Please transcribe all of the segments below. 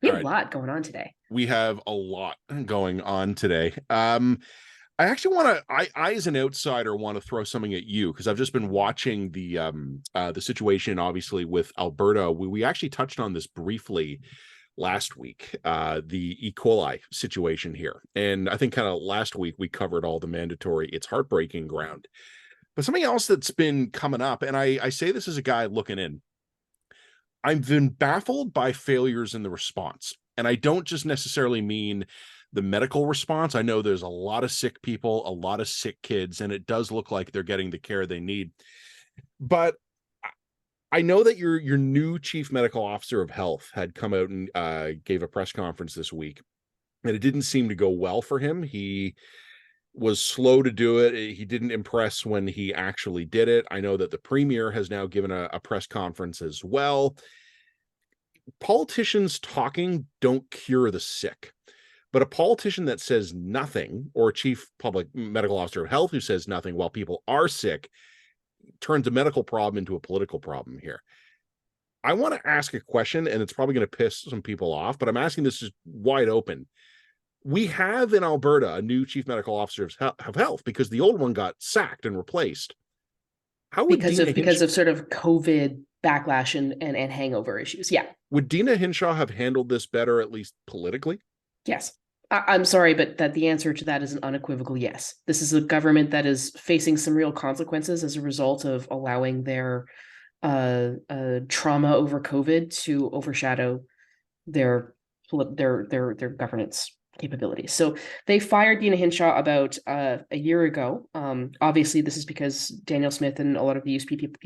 We All have a right. lot going on today. We have a lot going on today. I actually want to, I as an outsider want to throw something at you because I've just been watching the situation, obviously, with Alberta. We actually touched on this briefly last week, the E.Coli situation here. And I think kind of last week we covered all the mandatory, it's heartbreaking ground. But something else that's been coming up, and I say this as a guy looking in, I've been baffled by failures in the response. And I don't just necessarily mean the medical response. I know there's a lot of sick people, a lot of sick kids, and it does look like they're getting the care they need. But I know that your new chief medical officer of health had come out and gave a press conference this week, and it didn't seem to go well for him. He was slow to do it. He didn't impress when he actually did it. I know that the premier has now given a press conference as well. Politicians talking don't cure the sick, but a politician that says nothing, or a chief public medical officer of health who says nothing while people are sick, turns a medical problem into a political problem here. I want to ask a question, and it's probably going to piss some people off, but I'm asking this is wide open. We have in Alberta a new chief medical officer of health because the old one got sacked and replaced. How would because of sort of COVID backlash and hangover issues? Yeah. Would Dina Hinshaw have handled this better, at least politically? Yes. I'm sorry, but that the answer to that is an unequivocal yes. This is a government that is facing some real consequences as a result of allowing their trauma over COVID to overshadow their governance capabilities. So they fired Dina Hinshaw about a year ago. Obviously, this is because Danielle Smith and a lot of the USP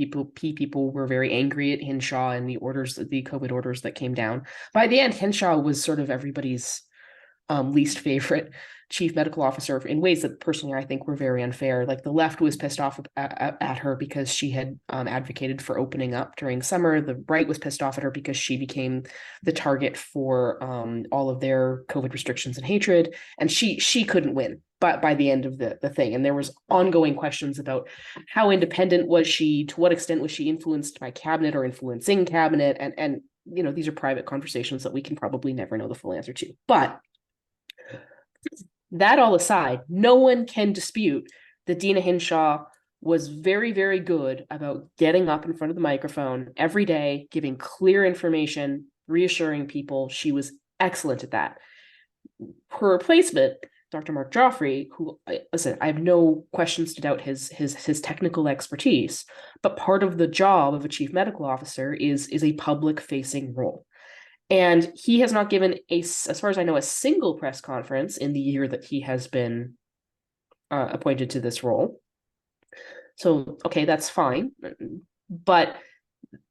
people were very angry at Hinshaw and the COVID orders that came down. By the end, Hinshaw was sort of everybody's least favorite chief medical officer in ways that personally I think were very unfair. Like the left was pissed off at her because she had advocated for opening up during summer. The right was pissed off at her because she became the target for all of their COVID restrictions and hatred. And she couldn't win by the end of the thing. And there was ongoing questions about how independent was she, to what extent was she influenced by cabinet or influencing cabinet. And you know, these are private conversations that we can probably never know the full answer to. But that all aside, no one can dispute that Dina Hinshaw was very, very good about getting up in front of the microphone every day, giving clear information, reassuring people. She was excellent at that. Her replacement, Dr. Mark Joffre, who, listen, I have no questions to doubt his technical expertise, but part of the job of a chief medical officer is a public-facing role. And he has not given, as far as I know, a single press conference in the year that he has been appointed to this role. So, okay, that's fine. But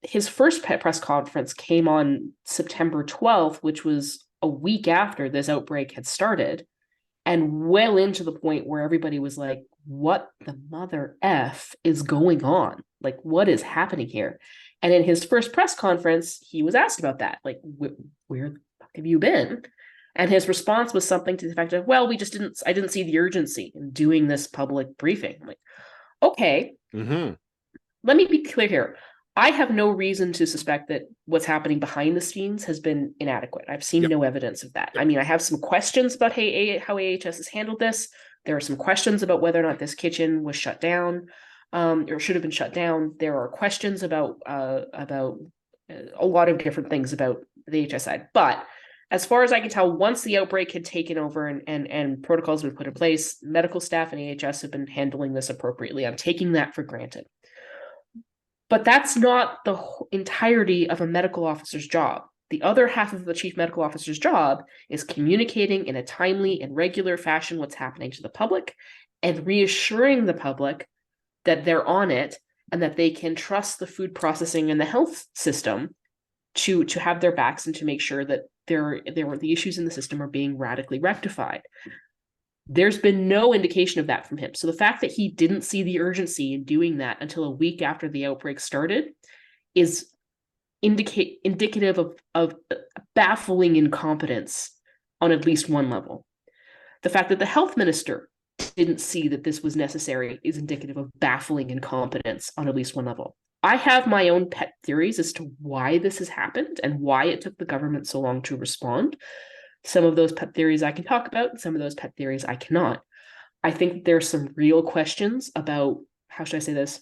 his first press conference came on September 12th, which was a week after this outbreak had started, and well into the point where everybody was like, what the mother F is going on? Like, what is happening here? And in his first press conference, he was asked about that. Like, where the fuck have you been? And his response was something to the effect of, well, I didn't see the urgency in doing this public briefing. I'm like, okay, let me be clear here. I have no reason to suspect that what's happening behind the scenes has been inadequate. I've seen no evidence of that. I mean, I have some questions about how AHS has handled this. There are some questions about whether or not this kitchen was shut down. Or should have been shut down. There are questions about a lot of different things about the AHS side. But as far as I can tell, once the outbreak had taken over and protocols have been put in place, medical staff and AHS have been handling this appropriately. I'm taking that for granted. But that's not the entirety of a medical officer's job. The other half of the chief medical officer's job is communicating in a timely and regular fashion what's happening to the public and reassuring the public that they're on it and that they can trust the food processing and the health system to have their backs and to make sure that the issues in the system are being radically rectified. There's been no indication of that from him. So the fact that he didn't see the urgency in doing that until a week after the outbreak started is indicative of baffling incompetence on at least one level. The fact that the health minister didn't see that this was necessary is indicative of baffling incompetence on at least one level. I have my own pet theories as to why this has happened and why it took the government so long to respond. Some of those pet theories I can talk about, and some of those pet theories I cannot. I think there's some real questions about, how should I say this,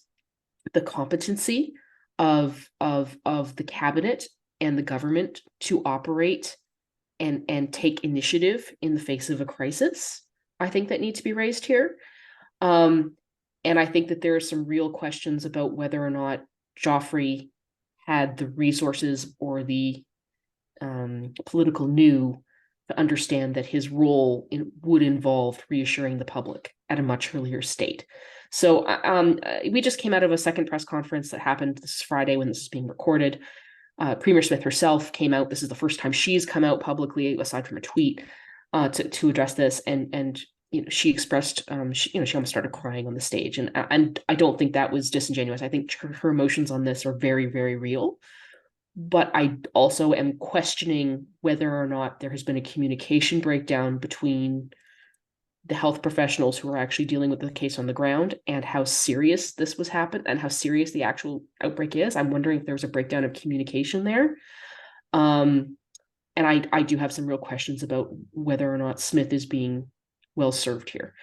the competency of the cabinet and the government to operate and take initiative in the face of a crisis. I think that need to be raised here. And I think that there are some real questions about whether or not Joffre had the resources or the political nous to understand that his role would involve reassuring the public at a much earlier state. So we just came out of a second press conference that happened this Friday when this is being recorded. Premier Smith herself came out. This is the first time she's come out publicly, aside from a tweet, to address this. And she expressed, she almost started crying on the stage. And I don't think that was disingenuous. I think her emotions on this are very, very real. But I also am questioning whether or not there has been a communication breakdown between the health professionals who are actually dealing with the case on the ground and how serious this was happened and how serious the actual outbreak is. I'm wondering if there was a breakdown of communication there. And I do have some real questions about whether or not Smith is being well served here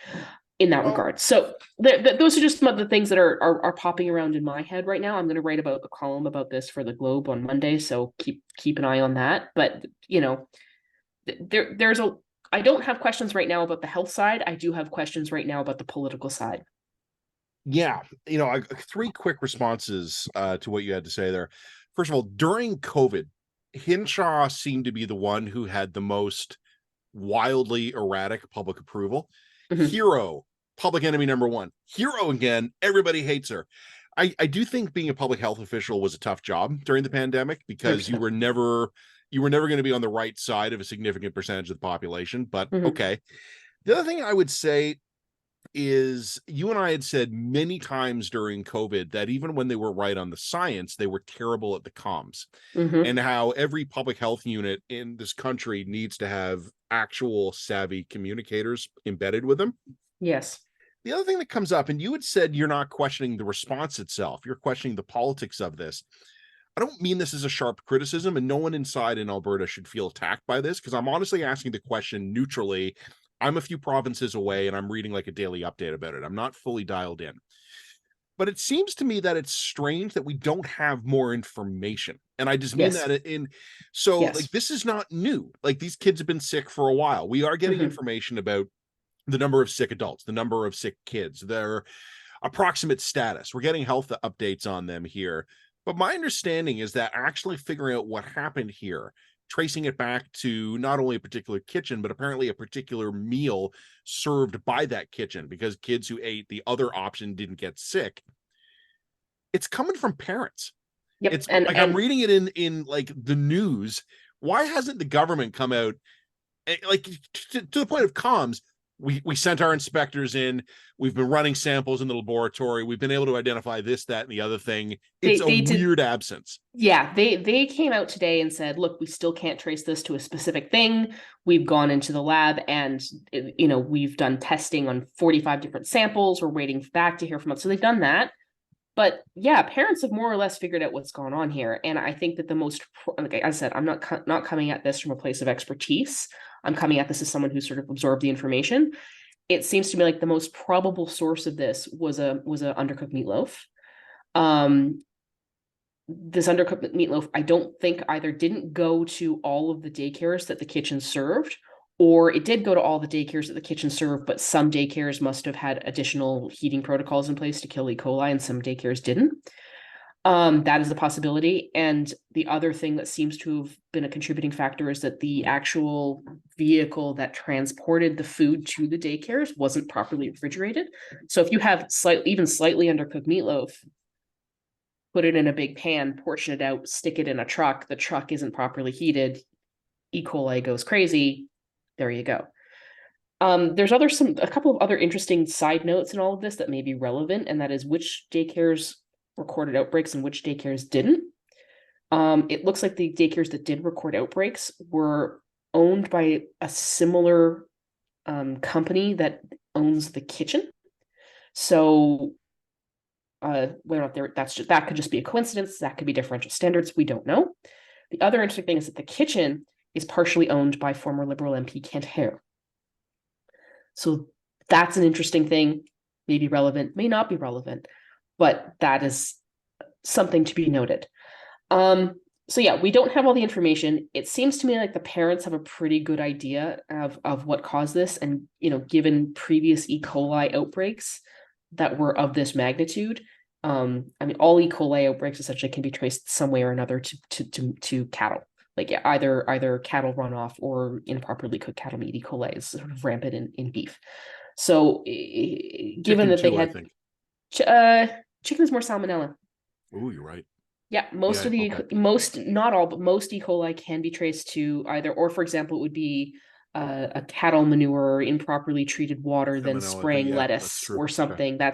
in that regard. So those are just some of the things that are popping around in my head right now. I'm going to write about a column about this for the Globe on Monday, so keep an eye on that. But there's I don't have questions right now about the health side. I do have questions right now about the political side. Yeah, three quick responses to what you had to say there. First of all, during COVID, Hinshaw seemed to be the one who had the most wildly erratic public approval. Mm-hmm. Hero, public enemy number one. Hero again, everybody hates her. I do think being a public health official was a tough job during the pandemic because 100%. you were never going to be on the right side of a significant percentage of the population, but okay. The other thing I would say is you and I had said many times during COVID that even when they were right on the science, they were terrible at the comms, and how every public health unit in this country needs to have actual savvy communicators embedded with them. Yes. The other thing that comes up, and you had said you're not questioning the response itself, you're questioning the politics of this. I don't mean this as a sharp criticism, and no one inside in Alberta should feel attacked by this, because I'm honestly asking the question neutrally. I'm a few provinces away and I'm reading like a daily update about it. I'm not fully dialed in. But it seems to me that it's strange that we don't have more information. And I just mean that like, this is not new. Like, these kids have been sick for a while. We are getting information about the number of sick adults, the number of sick kids, their approximate status. We're getting health updates on them here. But my understanding is that actually figuring out what happened here, tracing it back to not only a particular kitchen, but apparently a particular meal served by that kitchen, because kids who ate the other option didn't get sick. It's coming from parents. Yep. It's and I'm reading it in like the news. Why hasn't the government come out like to the point of comms? We sent our inspectors in. We've been running samples in the laboratory. We've been able to identify this, that, and the other thing. It's a weird absence. Yeah, they came out today and said, look, we still can't trace this to a specific thing. We've gone into the lab and, we've done testing on 45 different samples. We're waiting back to hear from us. So they've done that. But yeah, parents have more or less figured out what's going on here. And I think that the most, like I said, I'm not coming at this from a place of expertise. I'm coming at this as someone who sort of absorbed the information. It seems to me like the most probable source of this was a undercooked meatloaf. This undercooked meatloaf, I don't think either didn't go to all of the daycares that the kitchen served, or it did go to all the daycares that the kitchen served, but some daycares must have had additional heating protocols in place to kill E. coli, and some daycares didn't. That is a possibility. And the other thing that seems to have been a contributing factor is that the actual vehicle that transported the food to the daycares wasn't properly refrigerated. So if you have even slightly undercooked meatloaf, put it in a big pan, portion it out, stick it in a truck, the truck isn't properly heated, E. coli goes crazy, there you go. There's a couple of other interesting side notes in all of this that may be relevant, and that is which daycares recorded outbreaks and which daycares didn't. It looks like the daycares that did record outbreaks were owned by a similar company that owns the kitchen. So whether or not that could just be a coincidence. That could be differential standards. We don't know. The other interesting thing is that the kitchen is partially owned by former Liberal MP Kent Hare. So that's an interesting thing, may be relevant, may not be relevant, but that is something to be noted. So yeah, we don't have all the information. It seems to me like the parents have a pretty good idea of what caused this. And, given previous E. coli outbreaks that were of this magnitude, all E. coli outbreaks essentially can be traced some way or another to cattle. Like either cattle runoff or improperly cooked cattle meat. E. coli is sort of rampant in beef. So given that they had, chicken is more salmonella. Oh, you're right. Yeah, most not all, but most E. coli can be traced to either, or for example, it would be a cattle manure or improperly treated water, then spraying lettuce or something. Okay.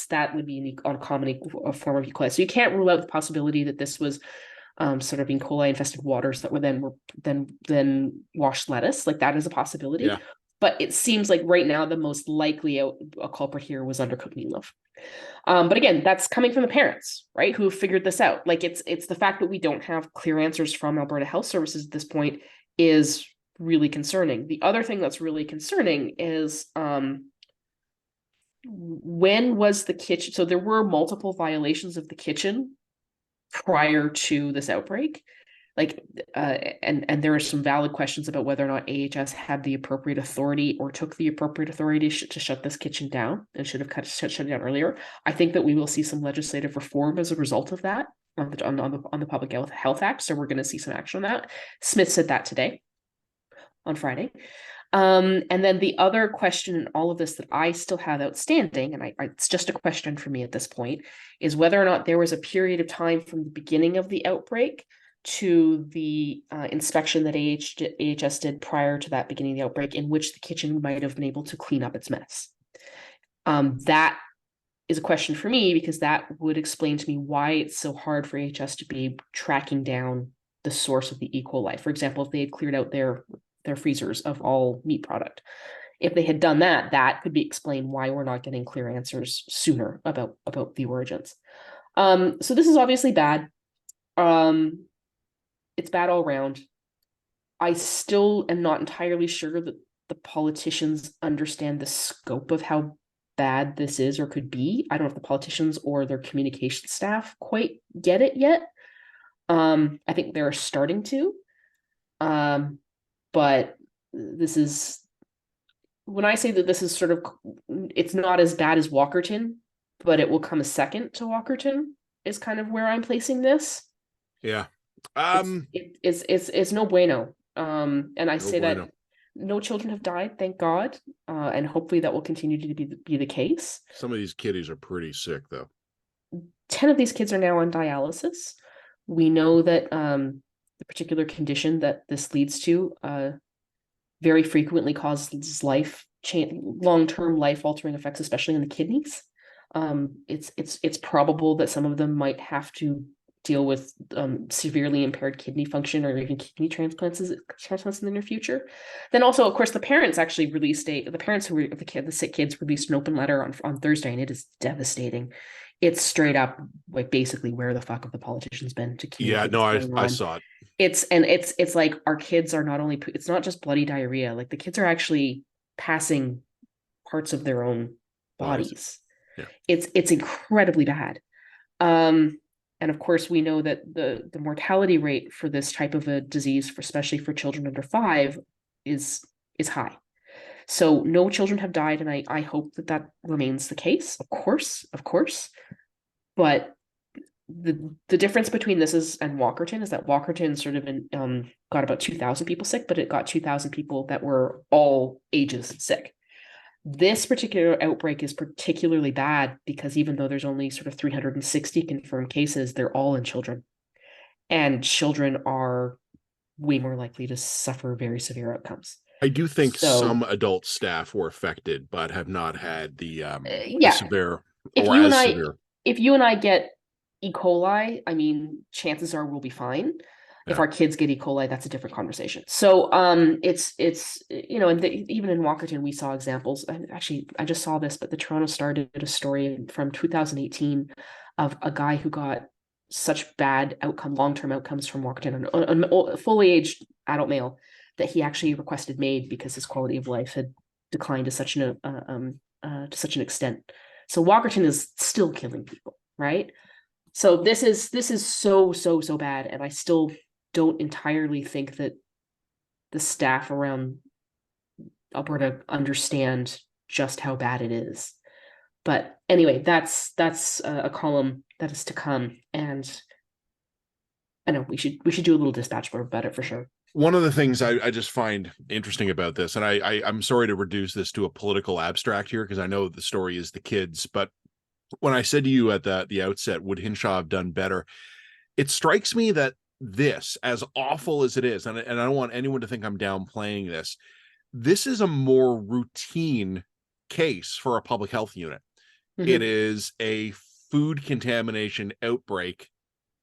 That would be an uncommon form of E. coli. So you can't rule out the possibility that this was sort of E. coli infested waters that were then washed lettuce. Like that is a possibility. Yeah. But it seems like right now the most likely a culprit here was undercooked meatloaf. But again, that's coming from the parents, right, who figured this out. Like it's the fact that we don't have clear answers from Alberta Health Services at this point is really concerning. The other thing that's really concerning is when was the kitchen? So there were multiple violations of the kitchen prior to this outbreak. And there are some valid questions about whether or not AHS had the appropriate authority or took the appropriate authority to shut this kitchen down and should have shut it down earlier. I think that we will see some legislative reform as a result of that on the Public Health Act. So we're going to see some action on that. Smith said that today on Friday. And then the other question in all of this that I still have outstanding, and it's just a question for me at this point, is whether or not there was a period of time from the beginning of the outbreak to the inspection that AHS did prior to that beginning of the outbreak, in which the kitchen might have been able to clean up its mess. That is a question for me, because that would explain to me why it's so hard for AHS to be tracking down the source of the E. coli. For example, if they had cleared out their freezers of all meat product, if they had done that, that could be explained why we're not getting clear answers sooner about the origins. So this is obviously bad. It's bad all around. I still am not entirely sure that the politicians understand the scope of how bad this is or could be. I don't know if the politicians or their communication staff quite get it yet. I think they're starting to. But this is, when I say that this is sort of, it's not as bad as Walkerton, but it will come a second to Walkerton, is kind of where I'm placing this. Yeah. It's no bueno. And I say that no children have died, thank God. And hopefully that will continue to be the case. Some of these kiddies are pretty sick though. 10 of these kids are now on dialysis. We know that the particular condition that this leads to very frequently causes long-term life-altering effects, especially in the kidneys. It's probable that some of them might have to deal with severely impaired kidney function or even kidney transplants in the near future. Then also, of course, the parents actually released the parents who were the sick kids released an open letter on Thursday, and it is devastating. It's straight up like basically where the fuck have the politicians been to communicate? Yeah, no, I saw it. It's like our kids are not only, it's not just bloody diarrhea, like the kids are actually passing parts of their own bodies. Yeah. It's incredibly bad. And of course, we know that the mortality rate for this type of a disease, especially for children under 5, is high. So no children have died, and I hope that remains the case, of course. But the difference between this and Walkerton is that Walkerton sort of got about 2,000 people sick, but it got 2,000 people that were all ages sick. This particular outbreak is particularly bad because even though there's only sort of 360 confirmed cases, they're all in children. And children are way more likely to suffer very severe outcomes. I do think some adult staff were affected, but have not had the severe or severe. If you and I get E. coli, I mean, chances are we'll be fine. If Yeah. our kids get E.Coli, that's a different conversation. So it's and even in Walkerton we saw examples. And actually, I just saw this, but the Toronto Star did a story from 2018 of a guy who got such bad long-term outcomes from Walkerton, a fully aged adult male, that he actually requested MAID because his quality of life had declined to such an extent. So Walkerton is still killing people, right? So this is so bad, and I still don't entirely think that the staff around Alberta understand just how bad it is. But anyway, that's a column that is to come, and I know we should do a little dispatch about it for sure. One of the things I just find interesting about this, and I'm sorry to reduce this to a political abstract here, because I know the story is the kids, but when I said to you at the outset, would Hinshaw have done better? It strikes me that this, as awful as it is, and I don't want anyone to think I'm downplaying this, this is a more routine case for a public health unit. It Mm-hmm. is a food contamination outbreak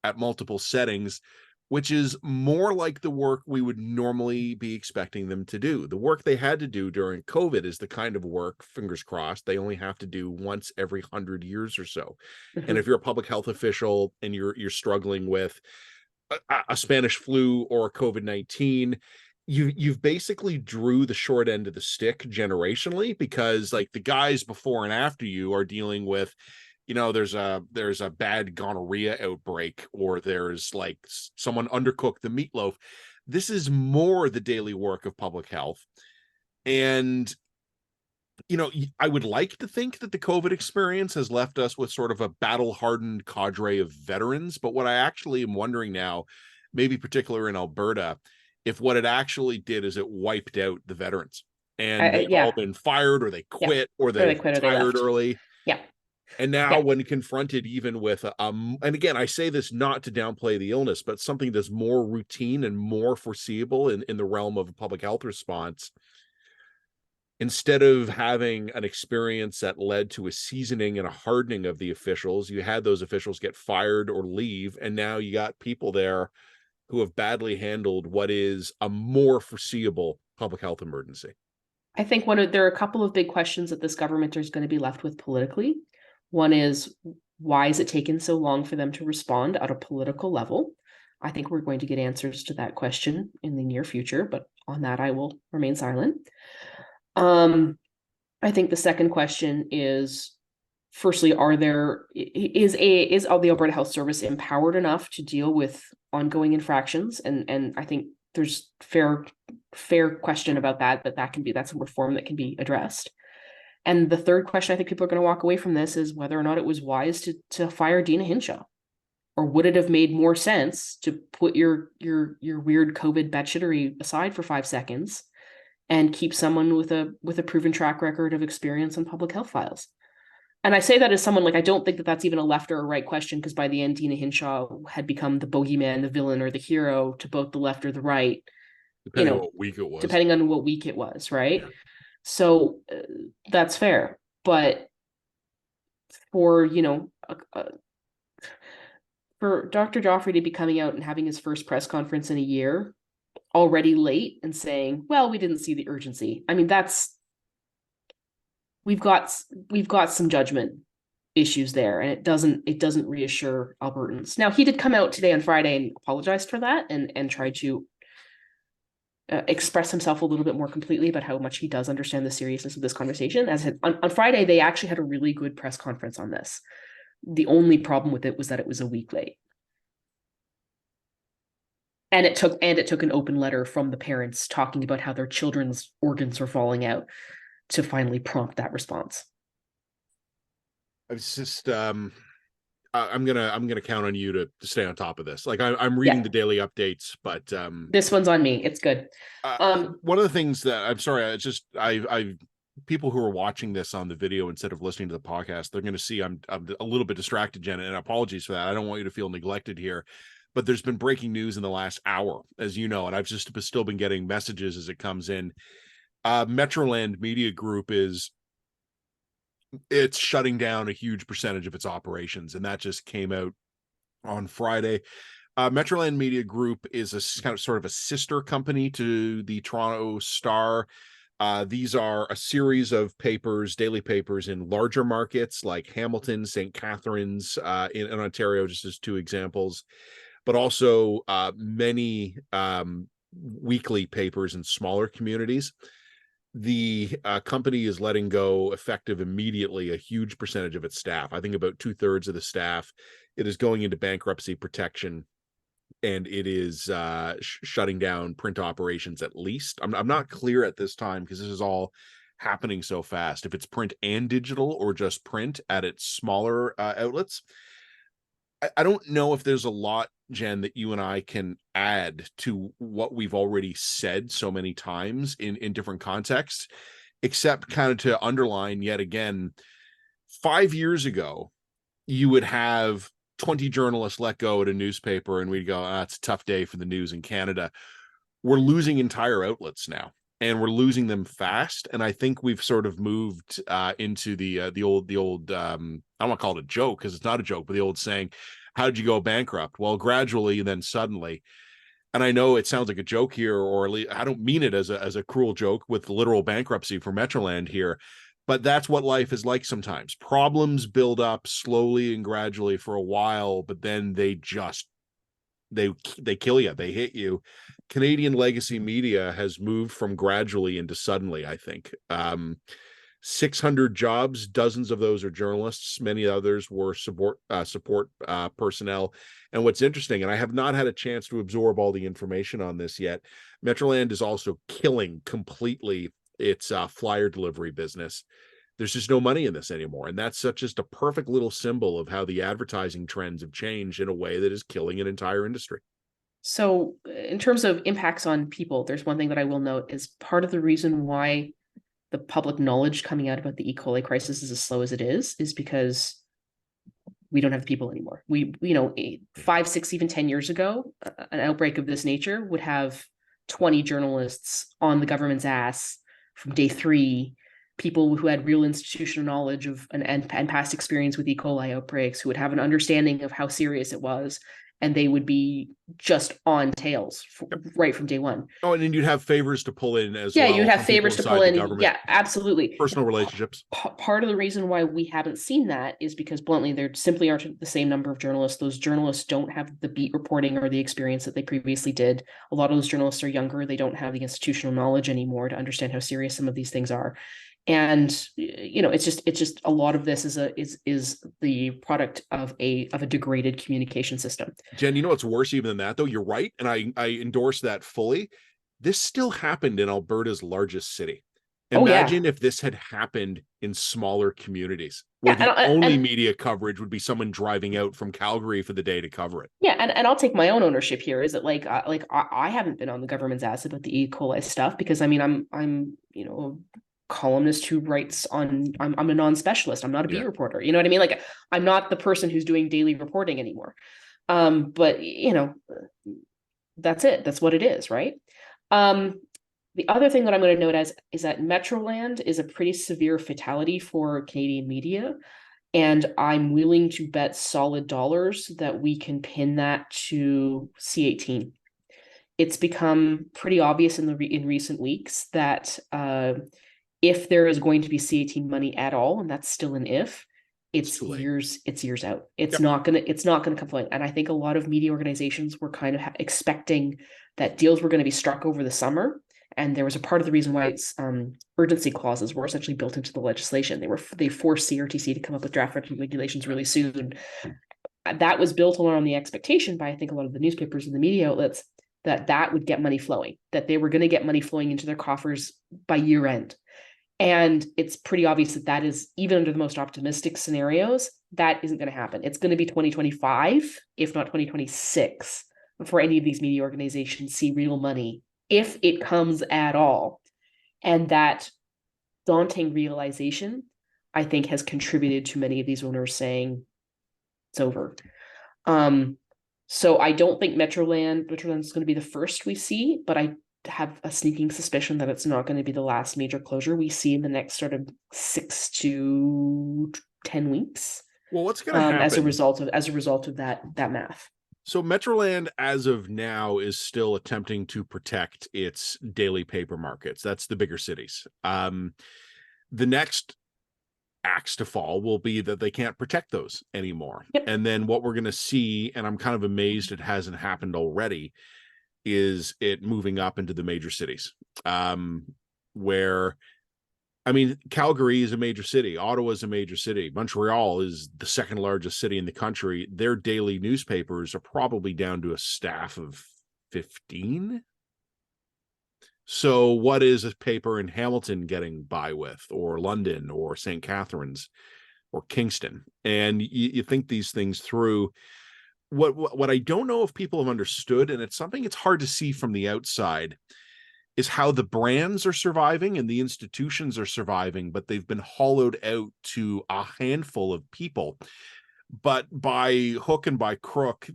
at multiple settings, which is more like the work we would normally be expecting them to do. The work they had to do during COVID is the kind of work, fingers crossed, they only have to do once every 100 years or so. Mm-hmm. And if you're a public health official and you're struggling with a Spanish flu or COVID-19, you've basically drew the short end of the stick generationally, because like the guys before and after you are dealing with, there's a bad gonorrhea outbreak, or there's like someone undercooked the meatloaf. This is more the daily work of public health. And I would like to think that the COVID experience has left us with sort of a battle-hardened cadre of veterans, but what I actually am wondering now, maybe particular in Alberta, if what it actually did is it wiped out the veterans, and they've all Yeah, been fired, or they yeah, quit, or or they they've quit or they retired left. early. Yeah, And now yeah. when confronted even with, and again, I say this not to downplay the illness, but something that's more routine and more foreseeable in the realm of a public health response, instead of having an experience that led to a seasoning and a hardening of the officials, you had those officials get fired or leave, and now you got people there who have badly handled what is a more foreseeable public health emergency. I think there are a couple of big questions that this government is going to be left with politically. One is, why is it taken so long for them to respond at a political level? I think we're going to get answers to that question in the near future, but on that I will remain silent. I think the second question is, firstly, is all the Alberta Health Service empowered enough to deal with ongoing infractions? And I think there's fair question about that, but that's a reform that can be addressed. And the third question I think people are going to walk away from this is whether or not it was wise to fire Dina Hinshaw. Or would it have made more sense to put your weird COVID batshittery aside for 5 seconds and keep someone with a proven track record of experience on public health files? And I say that as someone, like, I don't think that that's even a left or a right question, because by the end, Dina Hinshaw had become the bogeyman, the villain, or the hero to both the left or the right, Depending on what week it was. depending on what week it was, right? Yeah. So that's fair. But for, for Dr. Joffre to be coming out and having his first press conference in a year, already late, and saying, well, we didn't see the urgency. I mean, we've got some judgment issues there, and it doesn't reassure Albertans. Now, he did come out today on Friday and apologized for that, and tried to express himself a little bit more completely about how much he does understand the seriousness of this conversation. On Friday, they actually had a really good press conference on this. The only problem with it was that it was a week late. And it took an open letter from the parents talking about how their children's organs were falling out to finally prompt that response. It's just I'm gonna count on you to stay on top of this. Like I'm reading the daily updates, but this one's on me. It's good. One of the things that I'm sorry, it's just I people who are watching this on the video instead of listening to the podcast, they're going to see I'm a little bit distracted, Jenna, and apologies for that. I don't want you to feel neglected here, but there's been breaking news in the last hour, as you know, and I've just still been getting messages as it comes in. Metroland Media Group it's shutting down a huge percentage of its operations, and that just came out on Friday. Metroland Media Group is kind of sort of a sister company to the Toronto Star. These are a series of papers, daily papers in larger markets like Hamilton, St. Catharines, in Ontario, just as two examples, but also many weekly papers in smaller communities. The company is letting go, effective immediately, a huge percentage of its staff. I think about 2/3 of the staff. It is going into bankruptcy protection, and it is shutting down print operations at least. I'm not clear at this time because this is all happening so fast, if it's print and digital or just print at its smaller outlets. I don't know if there's a lot, Jen, that you and I can add to what we've already said so many times in different contexts, except kind of to underline yet again, 5 years ago, you would have 20 journalists let go at a newspaper and we'd go, it's a tough day for the news in Canada. We're losing entire outlets now, and we're losing them fast. And I think we've sort of moved into the old I don't want to call it a joke because it's not a joke, but the old saying, how did you go bankrupt? Well, gradually, then suddenly. And I know it sounds like a joke here, or at least I don't mean it as a cruel joke with literal bankruptcy for Metroland here, but that's what life is like sometimes. Problems build up slowly and gradually for a while, but then they kill you, they hit you. Canadian legacy media has moved from gradually into suddenly, I think. 600 jobs, dozens of those are journalists, many others were support personnel. And what's interesting, and I have not had a chance to absorb all the information on this yet, Metroland is also killing completely its flyer delivery business. There's just no money in this anymore, and that's just a perfect little symbol of how the advertising trends have changed in a way that is killing an entire industry. So in terms of impacts on people, there's one thing that I will note is part of the reason why the public knowledge coming out about the E.Coli crisis is as slow as it is because we don't have the people anymore. We, 5, 6, even 10 years ago, an outbreak of this nature would have 20 journalists on the government's ass from day 3, people who had real institutional knowledge of and past experience with E.Coli outbreaks, who would have an understanding of how serious it was, and they would be just on tails right from day one. Oh, and then you'd have favors to pull in as well. well. You'd have favors to pull in. Yeah, absolutely. Personal relationships. Part of the reason why we haven't seen that is because, bluntly, there simply aren't the same number of journalists. Those journalists don't have the beat reporting or the experience that they previously did. A lot of those journalists are younger. They don't have the institutional knowledge anymore to understand how serious some of these things are. And it's just a lot of this is the product of a degraded communication system. Jen, what's worse even than that, though? You're right, and I endorse that fully. This still happened in Alberta's largest city. Imagine if this had happened in smaller communities where the only media coverage would be someone driving out from Calgary for the day to cover it. Yeah, and I'll take my own ownership here. Is that I haven't been on the government's ass about the E.Coli stuff because I'm a columnist who writes on. I'm a non-specialist. I'm not a beat reporter. You know what I mean? Like, I'm not the person who's doing daily reporting anymore. But that's it. That's what it is, right? The other thing that I'm going to note is that Metroland is a pretty severe fatality for Canadian media, and I'm willing to bet solid dollars that we can pin that to C18. It's become pretty obvious in recent weeks that if there is going to be C18 money at all, and that's still an if, it's years out. It's not gonna come flowing. And I think a lot of media organizations were kind of expecting that deals were going to be struck over the summer. And there was a part of the reason why it's urgency clauses were essentially built into the legislation. They forced CRTC to come up with draft regulations really soon. That was built on the expectation by, I think, a lot of the newspapers and the media outlets that would get money flowing, that they were going to get money flowing into their coffers by year end. And it's pretty obvious that is, even under the most optimistic scenarios, that isn't going to happen. It's going to be 2025, if not 2026, before any of these media organizations see real money, if it comes at all. And that daunting realization, I think, has contributed to many of these owners saying it's over. So I don't think Metroland is going to be the first we see, but I have a sneaking suspicion that it's not going to be the last major closure we see in the next sort of 6 to 10 weeks. Well, what's going to happen as a result of that math? So Metroland, as of now, is still attempting to protect its daily paper markets. That's the bigger cities. The next axe to fall will be that they can't protect those anymore. Yep. And then what we're going to see, and I'm kind of amazed it hasn't happened already, is it moving up into the major cities, where, I mean, Calgary is a major city. Ottawa is a major city. Montreal is the second largest city in the country. Their daily newspapers are probably down to a staff of 15. So what is a paper in Hamilton getting by with, or London, or St. Catharines, or Kingston? And you think these things through. What I don't know if people have understood, and it's something it's hard to see from the outside, is how the brands are surviving and the institutions are surviving, but they've been hollowed out to a handful of people. But by hook and by crook,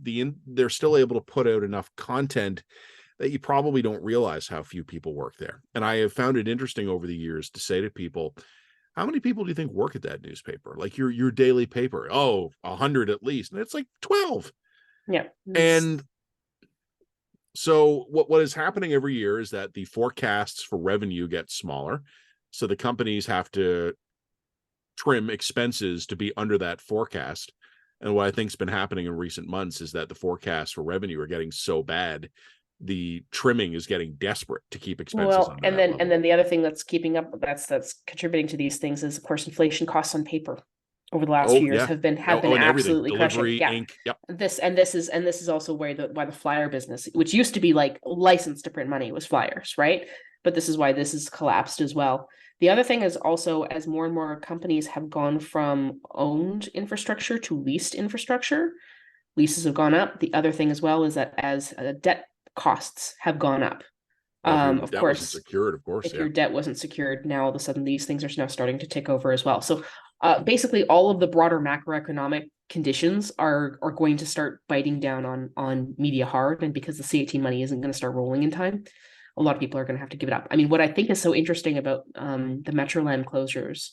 they're still able to put out enough content that you probably don't realize how few people work there. And I have found it interesting over the years to say to people, how many people do you think work at that newspaper? Like your daily paper? Oh, 100 at least. And it's like 12. Yeah. And so what is happening every year is that the forecasts for revenue get smaller. So the companies have to trim expenses to be under that forecast. And what I think's been happening in recent months is that the forecasts for revenue are getting so bad, the trimming is getting desperate to keep expenses under And that level. then the other thing that's keeping up that's contributing to these things is, of course, inflation costs on paper over the last few years have been and everything, absolutely delivery, crushing. Yeah. ink. Yep. This is also why the flyer business, which used to be like licensed to print money, was flyers, right? But this is why this has collapsed as well. The other thing is also, as more and more companies have gone from owned infrastructure to leased infrastructure, leases have gone up. The other thing as well is that as debt costs have gone up. Well, Of that course, wasn't secured, of course. if your debt wasn't secured, now all of a sudden these things are now starting to tick over as well. So basically all of the broader macroeconomic conditions are going to start biting down on media hard. And because the C18 money isn't going to start rolling in time, a lot of people are going to have to give it up. I mean, what I think is so interesting about the Metroland closures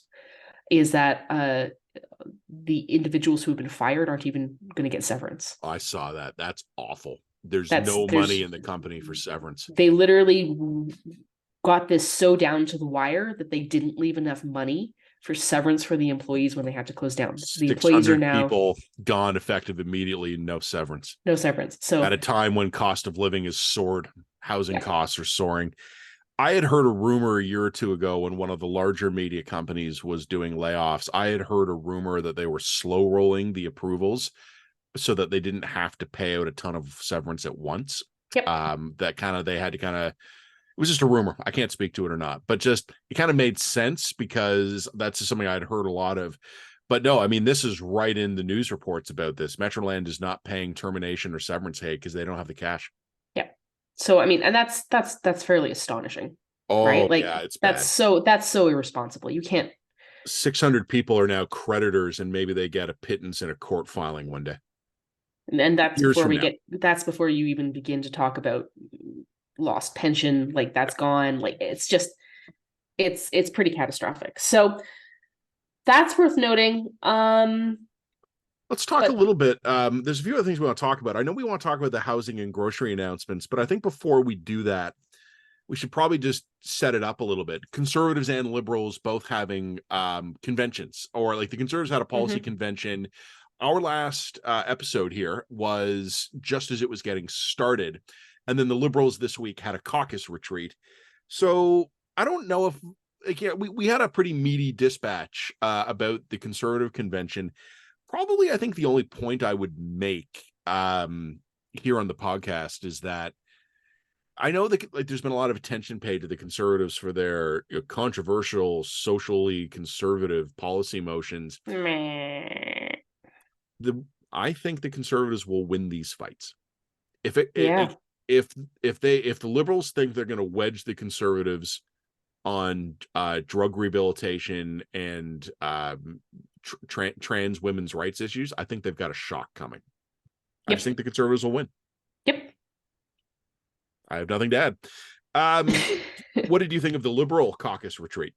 is that the individuals who have been fired aren't even going to get severance. I saw that. That's awful. There's no money in the company for severance. They literally got this so down to the wire that they didn't leave enough money for severance for the employees when they had to close down. The employees are now people gone effective immediately, no severance. No severance. So at a time when cost of living is soared, housing costs are soaring. I had heard a rumor a year or two ago when one of the larger media companies was doing layoffs. I had heard a rumor that they were slow rolling the approvals so that they didn't have to pay out a ton of severance at once. Yep. They had to it was just a rumor. I can't speak to it or not, but just it kind of made sense because that's just something I'd heard a lot of. But no, I mean, this is right in the news reports about this. Metroland is not paying termination or severance pay because they don't have the cash. Yeah. So I mean, and that's fairly astonishing. Oh, right? Like yeah, it's that's bad. that's so irresponsible. You can't. 600 people are now creditors, and maybe they get a pittance in a court filing one day. And that's Years before from now. that's before you even begin to talk about lost pension. Like that's gone. Like it's just it's pretty catastrophic. So that's worth noting. Let's talk a little bit. There's a few other things we want to talk about. I know we want to talk about the housing and grocery announcements, but I think before we do that, we should probably just set it up a little bit. Conservatives and liberals both having conventions, or like the Conservatives had a policy convention. Our last episode here was just as it was getting started. And then the Liberals this week had a caucus retreat. So I don't know if, we had a pretty meaty dispatch about the Conservative convention. Probably, I think the only point I would make here on the podcast is that I know that there's been a lot of attention paid to the Conservatives for their controversial, socially conservative policy motions. I think the Conservatives will win these fights. If the Liberals think they're going to wedge the Conservatives on drug rehabilitation and trans women's rights issues, I think they've got a shock coming. I just think the Conservatives will win. Yep. I have nothing to add. What did you think of the Liberal caucus retreat?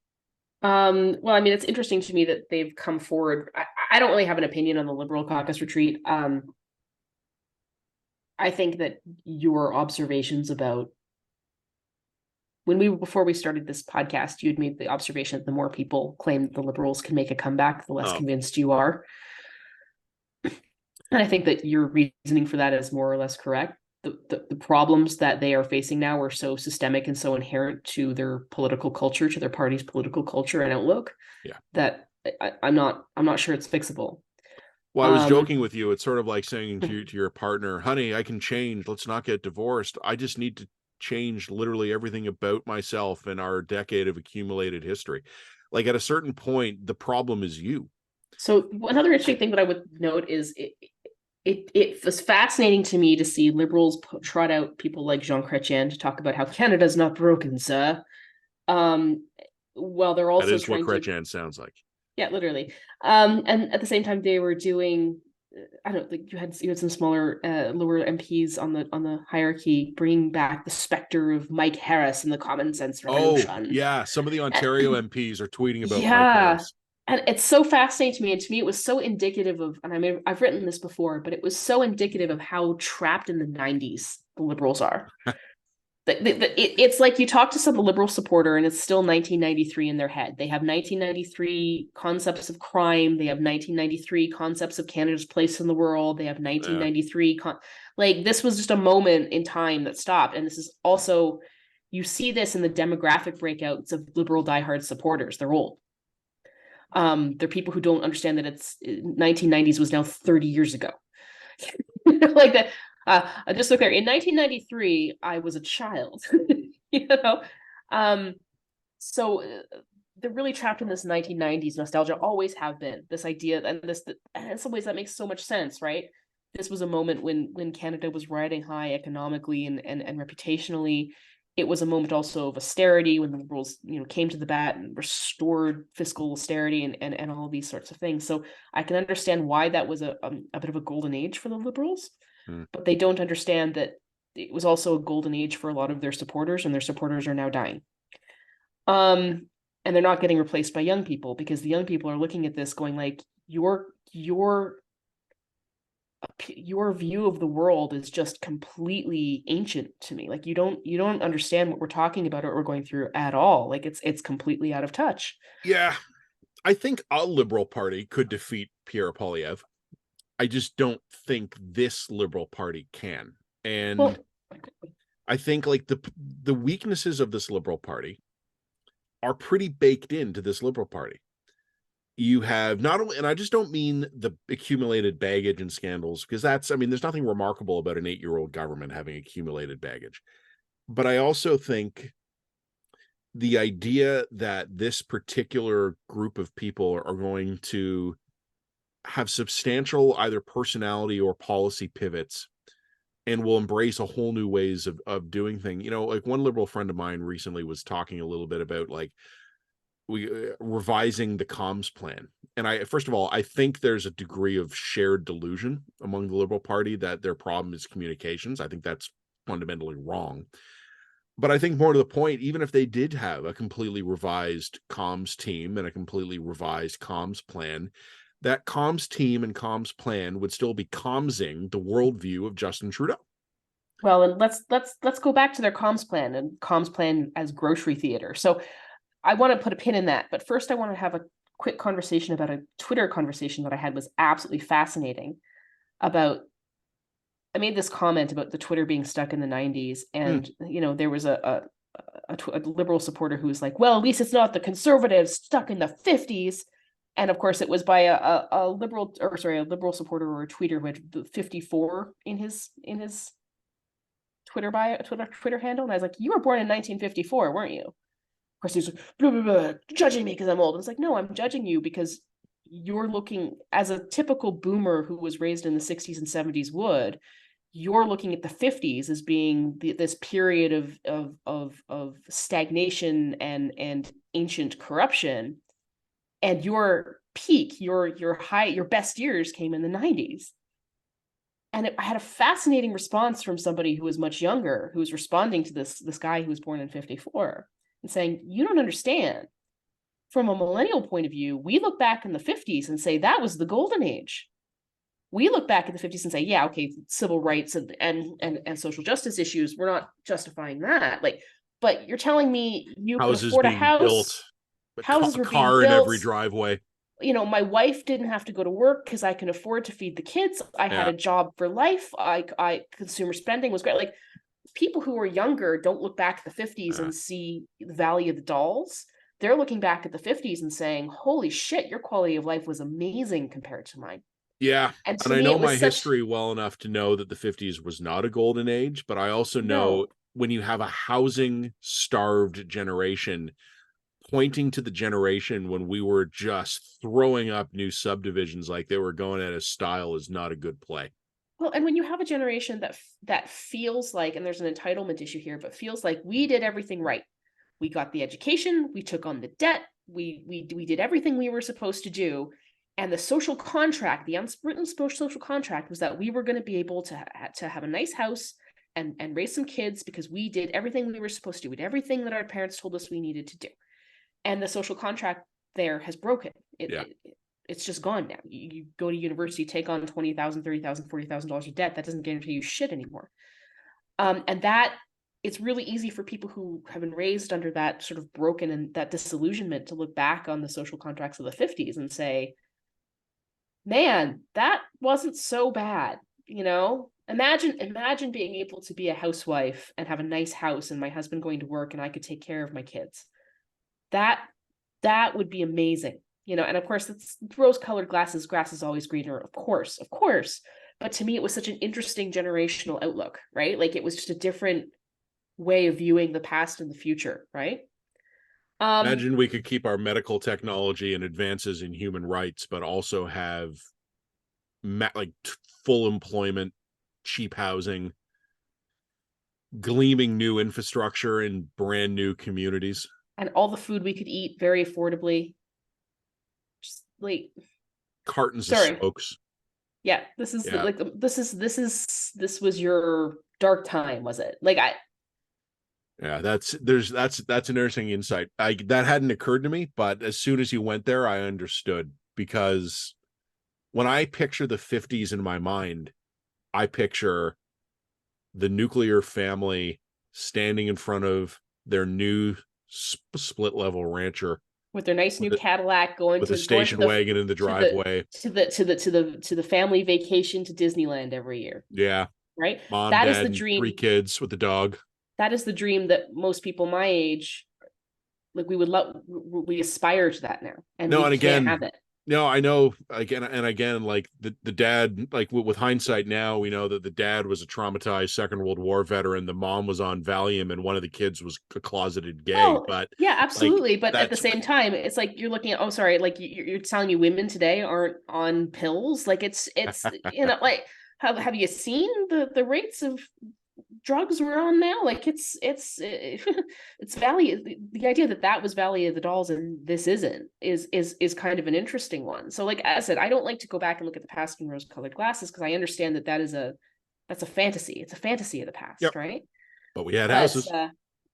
Well, I mean, it's interesting to me that they've come forward. I don't really have an opinion on the Liberal caucus retreat. I think that your observations about before we started this podcast, you'd made the observation that the more people claim that the Liberals can make a comeback, the less convinced you are. And I think that your reasoning for that is more or less correct. The problems that they are facing now are so systemic and so inherent to their political culture, to their party's political culture and outlook, that I'm not sure it's fixable. Well, I was joking with you. It's sort of like saying to your partner, honey, I can change. Let's not get divorced. I just need to change literally everything about myself and our decade of accumulated history. Like at a certain point, the problem is you. So another interesting thing that I would note is it was fascinating to me to see Liberals trot out people like Jean Chrétien to talk about how Canada's not broken, sir. Well, they're also that is what Chrétien sounds like. Yeah, literally. And at the same time, they were doing. I don't think you had some smaller, lower MPs on the hierarchy, bringing back the specter of Mike Harris and the Common Sense Revolution. Oh, yeah, some of the Ontario MPs are tweeting about Mike Harris. And it's so fascinating to me. And to me, it was so indicative of, and I've written this before, but it was so indicative of how trapped in the 90s the Liberals are. It's like you talk to some Liberal supporter and it's still 1993 in their head. They have 1993 concepts of crime. They have 1993 concepts of Canada's place in the world. They have 1993. Like this was just a moment in time that stopped. And this is also, you see this in the demographic breakouts of Liberal diehard supporters. They're old. They're people who don't understand that it's 1990s was now 30 years ago. Like that. Just look there. In 1993, I was a child. So they're really trapped in this 1990s nostalgia. Always have been this idea, and in some ways that makes so much sense, right? This was a moment when Canada was riding high economically and reputationally. It was a moment also of austerity when the Liberals, came to the bat and restored fiscal austerity and all these sorts of things. So I can understand why that was a bit of a golden age for the Liberals. But they don't understand that it was also a golden age for a lot of their supporters, and their supporters are now dying. And they're not getting replaced by young people, because the young people are looking at this going like, your view of the world is just completely ancient to me. Like you don't understand what we're talking about or what we're going through at all. Like it's completely out of touch. Yeah. I think a Liberal Party could defeat Pierre Poilievre. I just don't think this Liberal Party can. And I think like the weaknesses of this Liberal Party are pretty baked into this Liberal Party. You have not only, and I just don't mean the accumulated baggage and scandals, because there's nothing remarkable about an 8-year-old government having accumulated baggage. But I also think the idea that this particular group of people are going to have substantial either personality or policy pivots and will embrace a whole new ways of doing things. Like one Liberal friend of mine recently was talking a little bit about like revising the comms plan. And first of all, I think there's a degree of shared delusion among the Liberal Party that their problem is communications. I think that's fundamentally wrong. But I think more to the point, even if they did have a completely revised comms team and a completely revised comms plan, that comms team and comms plan would still be commsing the worldview of Justin Trudeau. Well, and let's go back to their comms plan and comms plan as grocery theater. So I want to put a pin in that, but first I want to have a quick conversation about a Twitter conversation that I had was absolutely fascinating about. I made this comment about the Twitter being stuck in the 90s, and there was a Liberal supporter who was like, well, at least it's not the Conservatives stuck in the 50s. And of course, it was by a Liberal supporter or a tweeter who had 54 in his Twitter bio, Twitter handle. And I was like, you were born in 1954, weren't you? Of course, he's like, blah, blah, blah, judging me because I'm old. I was like, no, I'm judging you because you're looking, as a typical boomer who was raised in the 60s and 70s would, you're looking at the 50s as being this period of stagnation and ancient corruption. And your peak, your high, your best years came in the 90s. And I had a fascinating response from somebody who was much younger, who was responding to this guy who was born in 54 and saying, you don't understand. From a millennial point of view, we look back in the 50s and say that was the golden age. We look back at the 50s and say, yeah, okay, civil rights and social justice issues, we're not justifying that. Like, but you're telling me you could Houses afford a being house, built, a houses were being car in built. every driveway. My wife didn't have to go to work because I can afford to feed the kids. I had Yeah. a job for life. I consumer spending was great. Like, people who are younger don't look back at the 50s and see the value of the dolls. They're looking back at the 50s and saying, holy shit, your quality of life was amazing compared to mine. Yeah. And And to I me, know it my was such, history well enough to know that the 50s was not a golden age, but I also know no. when you have a housing starved generation, pointing to the generation when we were just throwing up new subdivisions like they were going out of style is not a good play. Well, and when you have a generation that feels like, and there's an entitlement issue here, but feels like we did everything right. We got the education, we took on the debt, we did everything we were supposed to do. And the social contract, the unwritten social contract was that we were going to be able to have a nice house and raise some kids because we did everything we were supposed to do. We did everything that our parents told us we needed to do. And the social contract there has broken. Yeah. It's just gone now. You go to university, take on $20,000, $30,000, $40,000 of debt. That doesn't guarantee you shit anymore. And that it's really easy for people who have been raised under that sort of broken and that disillusionment to look back on the social contracts of the 50s and say, man, that wasn't so bad. Imagine being able to be a housewife and have a nice house and my husband going to work and I could take care of my kids. That would be amazing. And of course, it's rose-colored glasses, grass is always greener, of course. But to me, it was such an interesting generational outlook, right? Like, it was just a different way of viewing the past and the future, right? Imagine we could keep our medical technology and advances in human rights, but also have like full employment, cheap housing, gleaming new infrastructure in brand new communities, and all the food we could eat very affordably. Just like, cartons of sorry, smokes. yeah, this is Yeah. like this was your dark time, was it? Like, Yeah, that's an interesting insight. That hadn't occurred to me, but as soon as you went there, I understood, because when I picture the 50s in my mind, I picture the nuclear family standing in front of their new split level rancher with their nice new with Cadillac going a to station wagon in the to the driveway. to the family vacation to Disneyland every year, Yeah, right? mom, That is dad, the and three dream. kids with the dog. That is the dream that most people my age, like, we would love. We aspire to that now, and No, we and can't again, have it. no, I know again and again, like the dad, like with hindsight now, we know that the dad was a traumatized Second World War veteran. The mom was on Valium, and one of the kids was a closeted gay. Well, But yeah, like absolutely. But at the that's same time, it's like you're looking at, oh, sorry, like you're telling me women today aren't on pills. Like, it's like, have you seen the rates of drugs we're on now? Like, it's value. The idea that was Valley of the Dolls and this isn't is kind of an interesting one. So, like I said, I don't like to go back and look at the past in rose-colored glasses because I understand that's a fantasy. It's a fantasy of the yep. past, right? But we had But houses.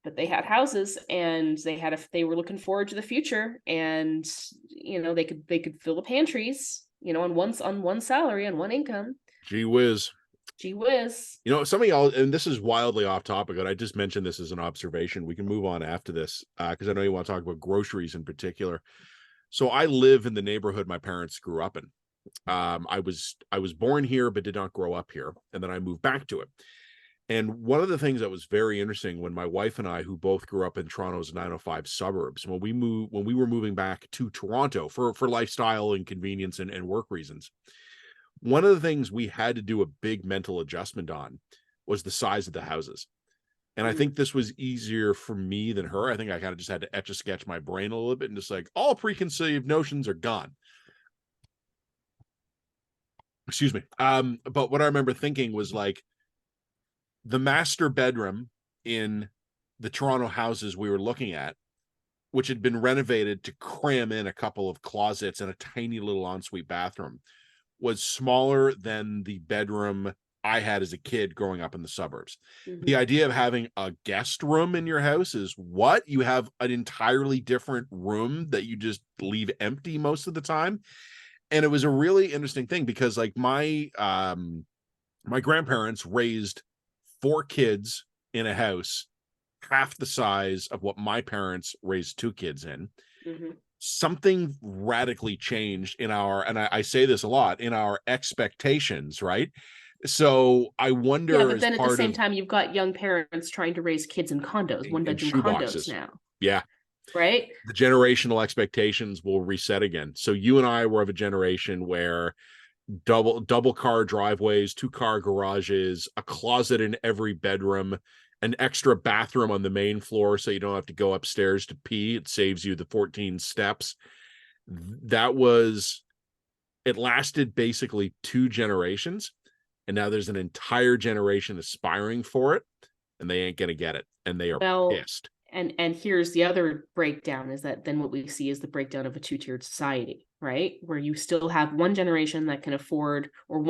but they had houses and they were looking forward to the future, and they could fill the pantries, on one salary, on one income. Gee whiz. Gee whiz. Some of y'all, and this is wildly off topic, but I just mentioned this as an observation. We can move on after this because I know you want to talk about groceries in particular. So I live in the neighborhood my parents grew up in. I was born here but did not grow up here, and then I moved back to it. And one of the things that was very interesting when my wife and I, who both grew up in Toronto's 905 suburbs, when we were moving back to Toronto for lifestyle and convenience and work reasons, one of the things we had to do a big mental adjustment on was the size of the houses. And I think this was easier for me than her. I think I kind of just had to etch a sketch my brain a little bit and just like all preconceived notions are gone. Excuse me. But what I remember thinking was like the master bedroom in the Toronto houses we were looking at, which had been renovated to cram in a couple of closets and a tiny little ensuite bathroom, was smaller than the bedroom I had as a kid growing up in the suburbs. Mm-hmm. The idea of having a guest room in your house is what? You have an entirely different room that you just leave empty most of the time. And it was a really interesting thing because like my grandparents raised 4 kids in a house half the size of what my parents raised 2 kids in. Mm-hmm. Something radically changed in our, and I say this a lot, in our expectations, right? So I Yeah, wonder but as then at the part same of time, you've got young parents trying to raise kids in condos, one in bedroom shoe condos boxes. now, Yeah. right? The generational expectations will reset again. So you and I were of a generation where double car driveways, 2-car garages, a closet in every bedroom, an extra bathroom on the main floor so you don't have to go upstairs to pee. It saves you the 14 steps. That was, it lasted basically 2 generations. And now there's an entire generation aspiring for it, and they ain't going to get it. And they are Well, pissed. and here's the other breakdown is that then what we see is the breakdown of a two-tiered society, right? Where you still have one generation that can afford, or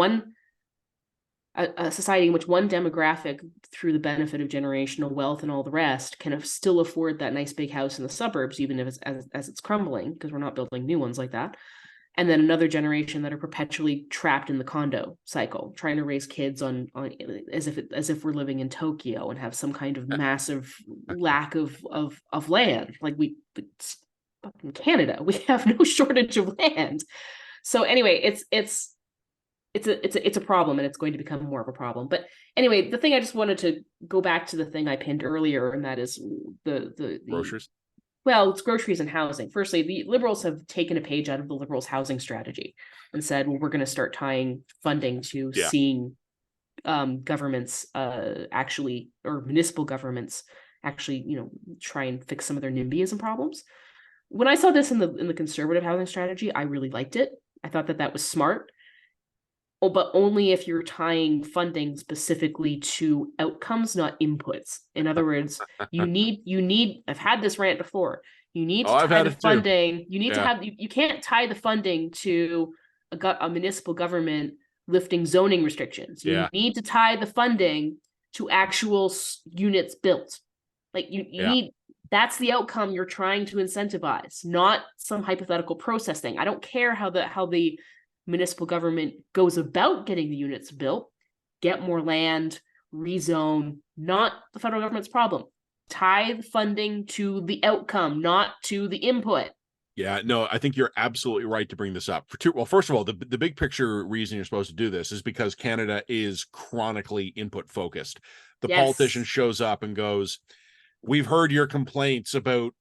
a society in which one demographic, through the benefit of generational wealth and all the rest, can still afford that nice big house in the suburbs, even if it's as it's crumbling, because we're not building new ones like that. And then another generation that are perpetually trapped in the condo cycle, trying to raise kids on as if we're living in Tokyo and have some kind of massive lack of land. Like it's fucking Canada, we have no shortage of land. So anyway, it's a problem, and it's going to become more of a problem. But anyway, the thing I just wanted to go back to the thing I pinned earlier, and that is the Groceries. well, it's groceries and housing. Firstly, the Liberals have taken a page out of the Liberals' housing strategy and said, well, we're going to start tying funding to seeing governments actually, or municipal governments actually, try and fix some of their NIMBYism problems. When I saw this in the conservative housing strategy, I really liked it. I thought that was smart. Oh, but only if you're tying funding specifically to outcomes, not inputs. In other words, you need, I've had this rant before. You need to I've tie had the it too. funding. You need to Yeah. have, you can't tie the funding to a municipal government lifting zoning restrictions. You Yeah. need to tie the funding to actual units built. Like you Yeah. need, that's the outcome you're trying to incentivize, not some hypothetical process thing. I don't care how the municipal government goes about getting the units built. Get more land, rezone, not the federal government's problem. Tie the funding to the outcome, not to the input. Yeah, no, I think you're absolutely right to bring this up. For two, well, first of all, the big picture reason you're supposed to do this is because Canada is chronically input focused. The politician Yes. shows up and goes, "We've heard your complaints about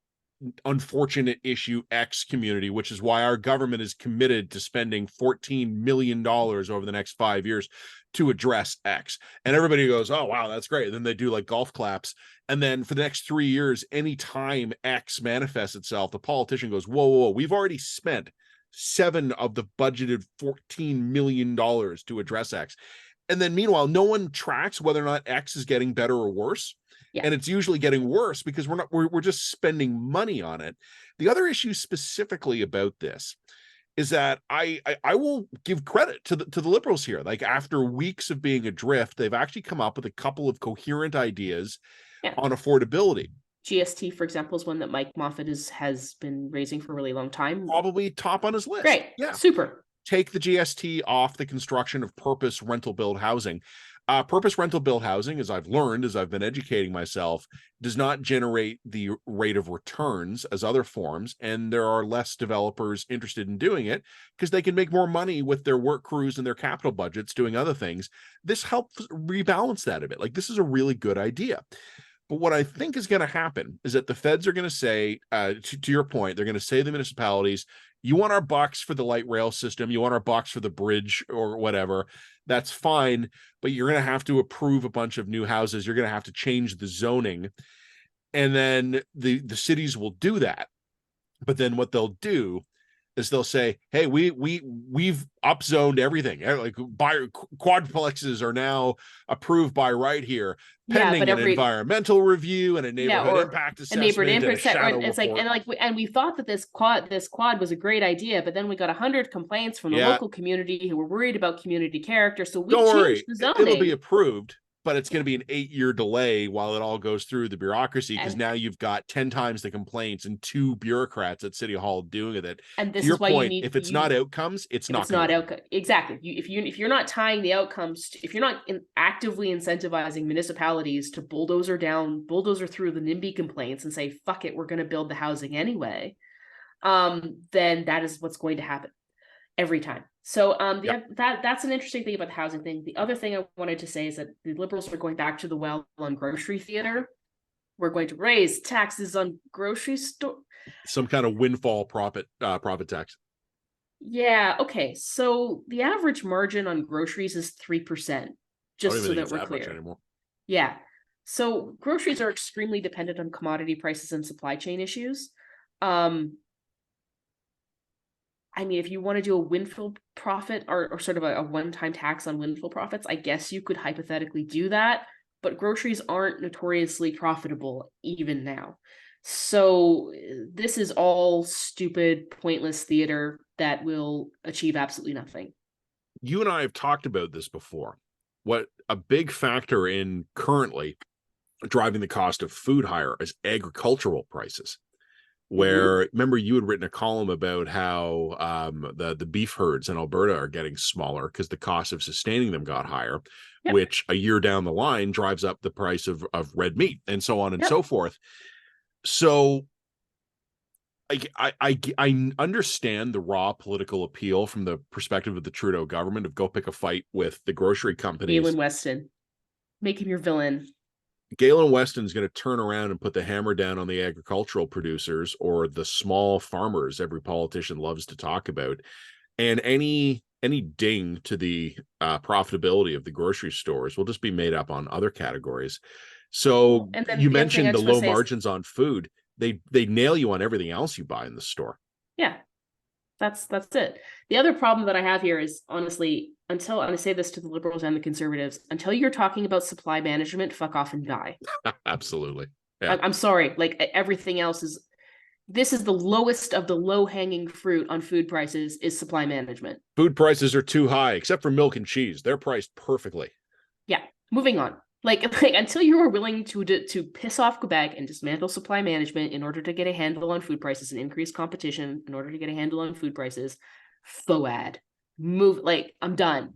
unfortunate issue X community, which is why our government is committed to spending $14 million over the next 5 years to address X." And everybody goes, "Oh, wow, that's great." And then they do like golf claps. And then for the next 3 years, anytime X manifests itself, the politician goes, whoa, whoa, whoa, we've already spent 7 of the budgeted $14 million to address X. And then meanwhile, no one tracks whether or not X is getting better or worse. Yeah. And it's usually getting worse because we're just spending money on it. The other issue specifically about this is that I will give credit to the Liberals here. Like after weeks of being adrift, they've actually come up with a couple of coherent ideas on affordability. GST, for example, is one that Mike Moffat has been raising for a really long time. Probably top on his list. Great. Yeah. Super. Take the GST off the construction of purpose rental build housing. Purpose rental build housing, as I've learned, as I've been educating myself, does not generate the rate of returns as other forms, and there are less developers interested in doing it because they can make more money with their work crews and their capital budgets doing other things. This helps rebalance that a bit. Like, this is a really good idea. But what I think is going to happen is that the feds are going to say, to your point, they're going to say to the municipalities, you want our bucks for the light rail system, you want our bucks for the bridge or whatever, that's fine, but you're going to have to approve a bunch of new houses. You're going to have to change the zoning. And then the cities will do that. But then what they'll do is they'll say, hey, we've upzoned everything. Like quadplexes are now approved by right here, pending an environmental review and a neighborhood impact assessment and a shadow it's report. And we thought that this quad was a great idea, but then we got 100 complaints from the local community who were worried about community character. So we changed the zoning. It'll be approved. but it's going to be an 8-year delay while it all goes through the bureaucracy, because And now you've got 10 times the complaints and 2 bureaucrats at City Hall doing it. To this your is why you point, need if it's not outcomes, it's if not it's going not to outcome exactly. If you're not tying the outcomes if you're not actively incentivizing municipalities to bulldozer through the NIMBY complaints and say fuck it, we're going to build the housing anyway, then that is what's going to happen every time. So that's an interesting thing about the housing thing. The other thing I wanted to say is that the Liberals are going back to the well on grocery theater. We're going to raise taxes on grocery store. some kind of windfall profit tax. Yeah, okay. So the average margin on groceries is 3%, just so that we're clear. Anymore. Yeah. So groceries are extremely dependent on commodity prices and supply chain issues. I mean, if you want to do a windfall profit or sort of a one-time tax on windfall profits, I guess you could hypothetically do that, but groceries aren't notoriously profitable even now. So this is all stupid, pointless theater that will achieve absolutely nothing. You and I have talked about this before. What a big factor in currently driving the cost of food higher is agricultural prices. Where remember you had written a column about how the beef herds in Alberta are getting smaller because the cost of sustaining them got higher, which a year down the line drives up the price of red meat and so on and so forth. So I understand the raw political appeal from the perspective of the Trudeau government of go pick a fight with the grocery companies. Galen Weston, make him your villain. Galen Weston's going to turn around and put the hammer down on the agricultural producers or the small farmers every politician loves to talk about. And any ding to the profitability of the grocery stores will just be made up on other categories. So you mentioned the low margins on food. They nail you on everything else you buy in the store. Yeah, that's it. The other problem that I have here is, honestly, until, and I say this to the Liberals and the Conservatives, until you're talking about supply management, fuck off and die. Absolutely. Yeah. I'm sorry. Like, everything else is, this is the lowest of the low-hanging fruit on food prices is supply management. Food prices are too high, except for milk and cheese. They're priced perfectly. Yeah, moving on. Like until you are willing to piss off Quebec and dismantle supply management in order to get a handle on food prices and increase competition in order to get a handle on food prices, FOAD. Move, like, I'm done.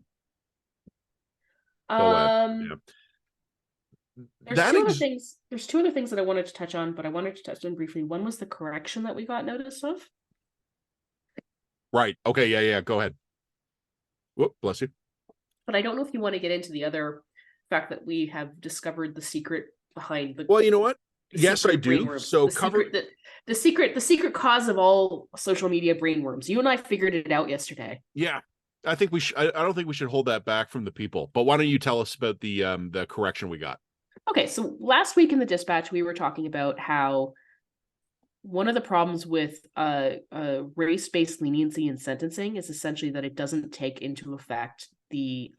There's two other things that I wanted to touch on, but I wanted to touch on briefly. One was the correction that we got notice of. Right. Okay, yeah, go ahead. Whoop, bless you. But I don't know if you want to get into the other fact that we have discovered the secret behind the. Well, you know what? Yes, I do. So the secret cause of all social media brainworms. You and I figured it out yesterday. Yeah, I think we should. I don't think we should hold that back from the people. But why don't you tell us about the correction we got? Okay, so last week in the dispatch, we were talking about how one of the problems with race-based leniency in sentencing is essentially that it doesn't take into effect the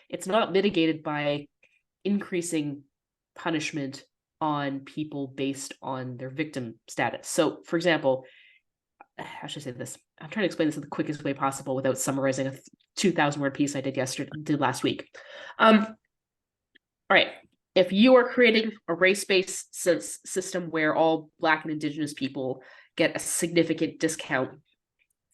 it's not mitigated by increasing punishment on people based on their victim status. So, for example, how should I say this? I'm trying to explain this in the quickest way possible without summarizing a 2,000-word piece I did last week. All right. If you are creating a race-based system where all Black and Indigenous people get a significant discount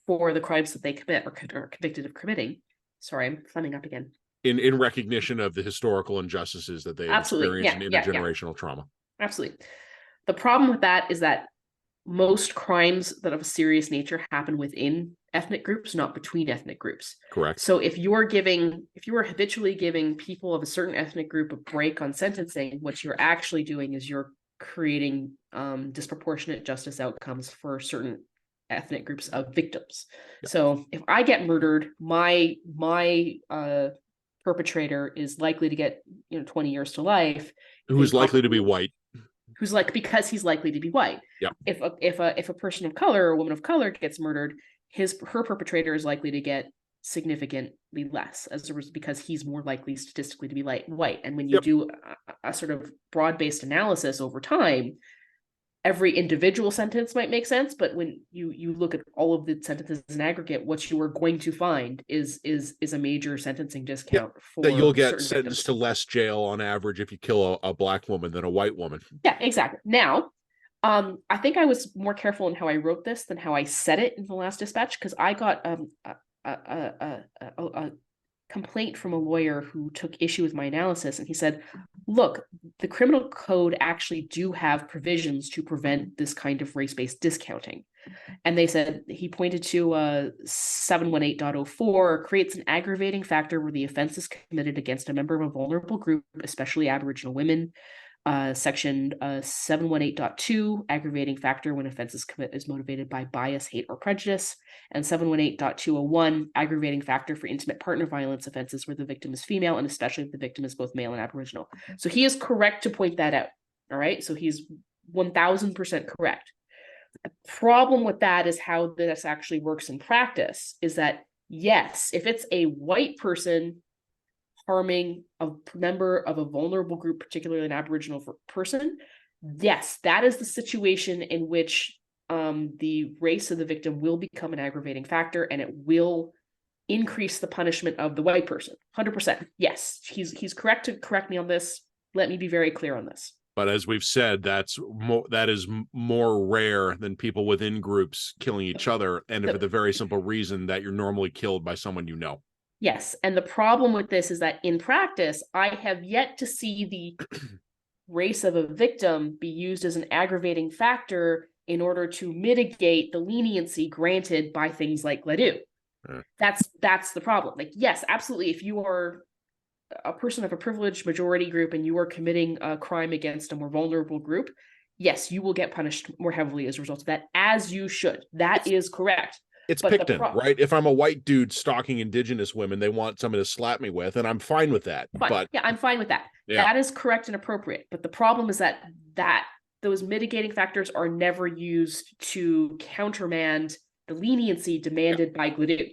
for the crimes that they commit or are convicted of committing, sorry, I'm thumbing up again. In recognition of the historical injustices that they have experienced and intergenerational trauma. Absolutely. The problem with that is that most crimes that of a serious nature happen within ethnic groups, not between ethnic groups. Correct. So if you are habitually giving people of a certain ethnic group a break on sentencing, what you're actually doing is you're creating disproportionate justice outcomes for certain ethnic groups of victims. Yeah. So if I get murdered, my perpetrator is likely to get 20 years to life. Who's likely to be white. Because he's likely to be white. Yeah. If a person of color or a woman of color gets murdered, her perpetrator is likely to get significantly less because he's more likely statistically to be white. And when you do a sort of broad-based analysis over time, every individual sentence might make sense, but when you look at all of the sentences in aggregate, what you are going to find is a major sentencing discount that you'll for get certain sentenced victims. to less jail on average if you kill a black woman than a white woman. Yeah, exactly. Now, I think I was more careful in how I wrote this than how I said it in the last dispatch, because I got a complaint from a lawyer who took issue with my analysis, and he said, look, the criminal code actually do have provisions to prevent this kind of race-based discounting. And they said, he pointed to 718.04 creates an aggravating factor where the offense is committed against a member of a vulnerable group, especially Aboriginal women. Section 718.2, aggravating factor when offense is motivated by bias, hate, or prejudice, and 718.201, aggravating factor for intimate partner violence offenses where the victim is female, and especially if the victim is both male and Aboriginal. So he is correct to point that out. All right, so he's 1000% correct. The problem with that is how this actually works in practice is that, yes, if it's a white person harming a member of a vulnerable group, particularly an Aboriginal person, yes, that is the situation in which the race of the victim will become an aggravating factor, and it will increase the punishment of the white person. 100%. Yes, he's correct to correct me on this. Let me be very clear on this. But as we've said, that is more rare than people within groups killing each other, and for the very simple reason that you're normally killed by someone you know. Yes, and the problem with this is that in practice, I have yet to see the race of a victim be used as an aggravating factor in order to mitigate the leniency granted by things like Ledoux. That's the problem. Like, yes, absolutely. If you are a person of a privileged majority group and you are committing a crime against a more vulnerable group, yes, you will get punished more heavily as a result of that, as you should. That is correct. It's Picton, right? If I'm a white dude stalking Indigenous women, they want someone to slap me with, and I'm fine with that. Fine. But yeah, I'm fine with that. Yeah. That is correct and appropriate. But the problem is that those mitigating factors are never used to countermand the leniency demanded by Ledoux.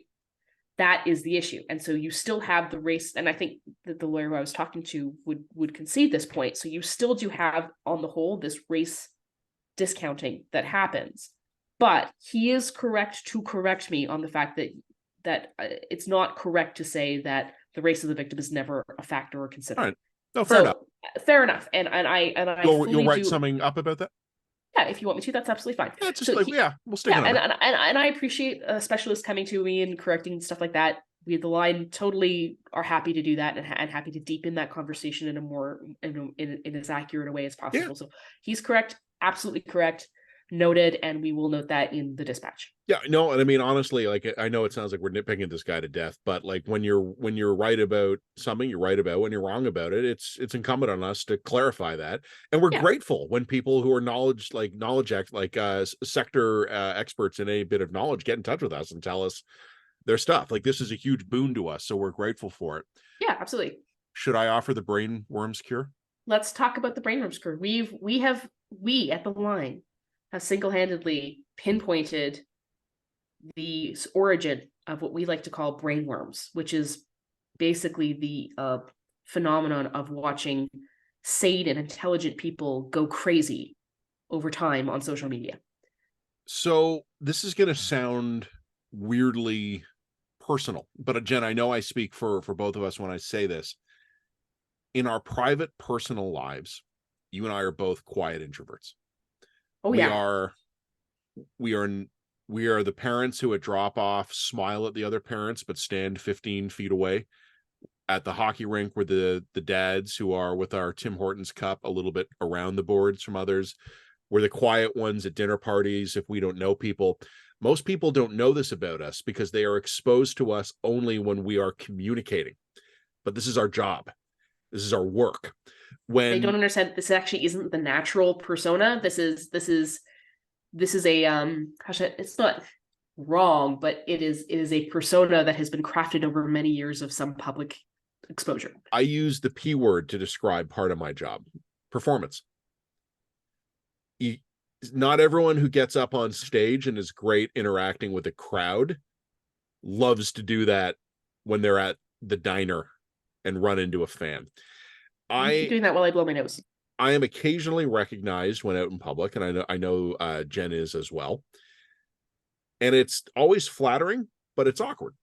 That is the issue. And so you still have the race, and I think that the lawyer I was talking to would concede this point. So you still do have, on the whole, this race discounting that happens. But he is correct to correct me on the fact that it's not correct to say that the race of the victim is never a factor or considered. All right. No, fair enough. Fair enough. And I you'll write something up about that? Yeah, if you want me to, that's absolutely fine. Yeah, just so we'll stick on it. And I appreciate a specialist coming to me and correcting stuff like that. We at the line totally are happy to do that and happy to deepen that conversation in a more in as accurate a way as possible. Yeah. So he's correct, absolutely correct. Noted, and we will note that in the dispatch. Yeah, no, and I mean, honestly, like, I know it sounds like we're nitpicking this guy to death, but like when you're right about something, you're right about. When you're wrong about it, it's incumbent on us to clarify that. And we're grateful when people who are sector experts in any bit of knowledge get in touch with us and tell us their stuff. Like, this is a huge boon to us, so we're grateful for it. Yeah, absolutely. Should I offer the brain worms cure? Let's talk about the brain worms cure. We at the line have single-handedly pinpointed the origin of what we like to call brain worms, which is basically the phenomenon of watching sane and intelligent people go crazy over time on social media. So this is going to sound weirdly personal, but Jen, I know I speak for both of us when I say this. In our private personal lives, you and I are both quiet introverts. Oh, yeah. We are the parents who at drop off smile at the other parents but stand 15 feet away. At the hockey rink, we're the dads who are with our Tim Hortons cup a little bit around the boards from others. We're the quiet ones at dinner parties if we don't know people. Most people don't know this about us because they are exposed to us only when we are communicating. But this is our job. This is our work. When they don't understand, this actually isn't the natural persona. This is a it's not wrong, but it is a persona that has been crafted over many years of some public exposure. I use the P word to describe part of my job: performance. Not everyone who gets up on stage and is great interacting with a crowd loves to do that when they're at the diner and run into a fan. I keep doing that while I blow my nose. I am occasionally recognized when out in public, and I know Jen is as well. And it's always flattering, but it's awkward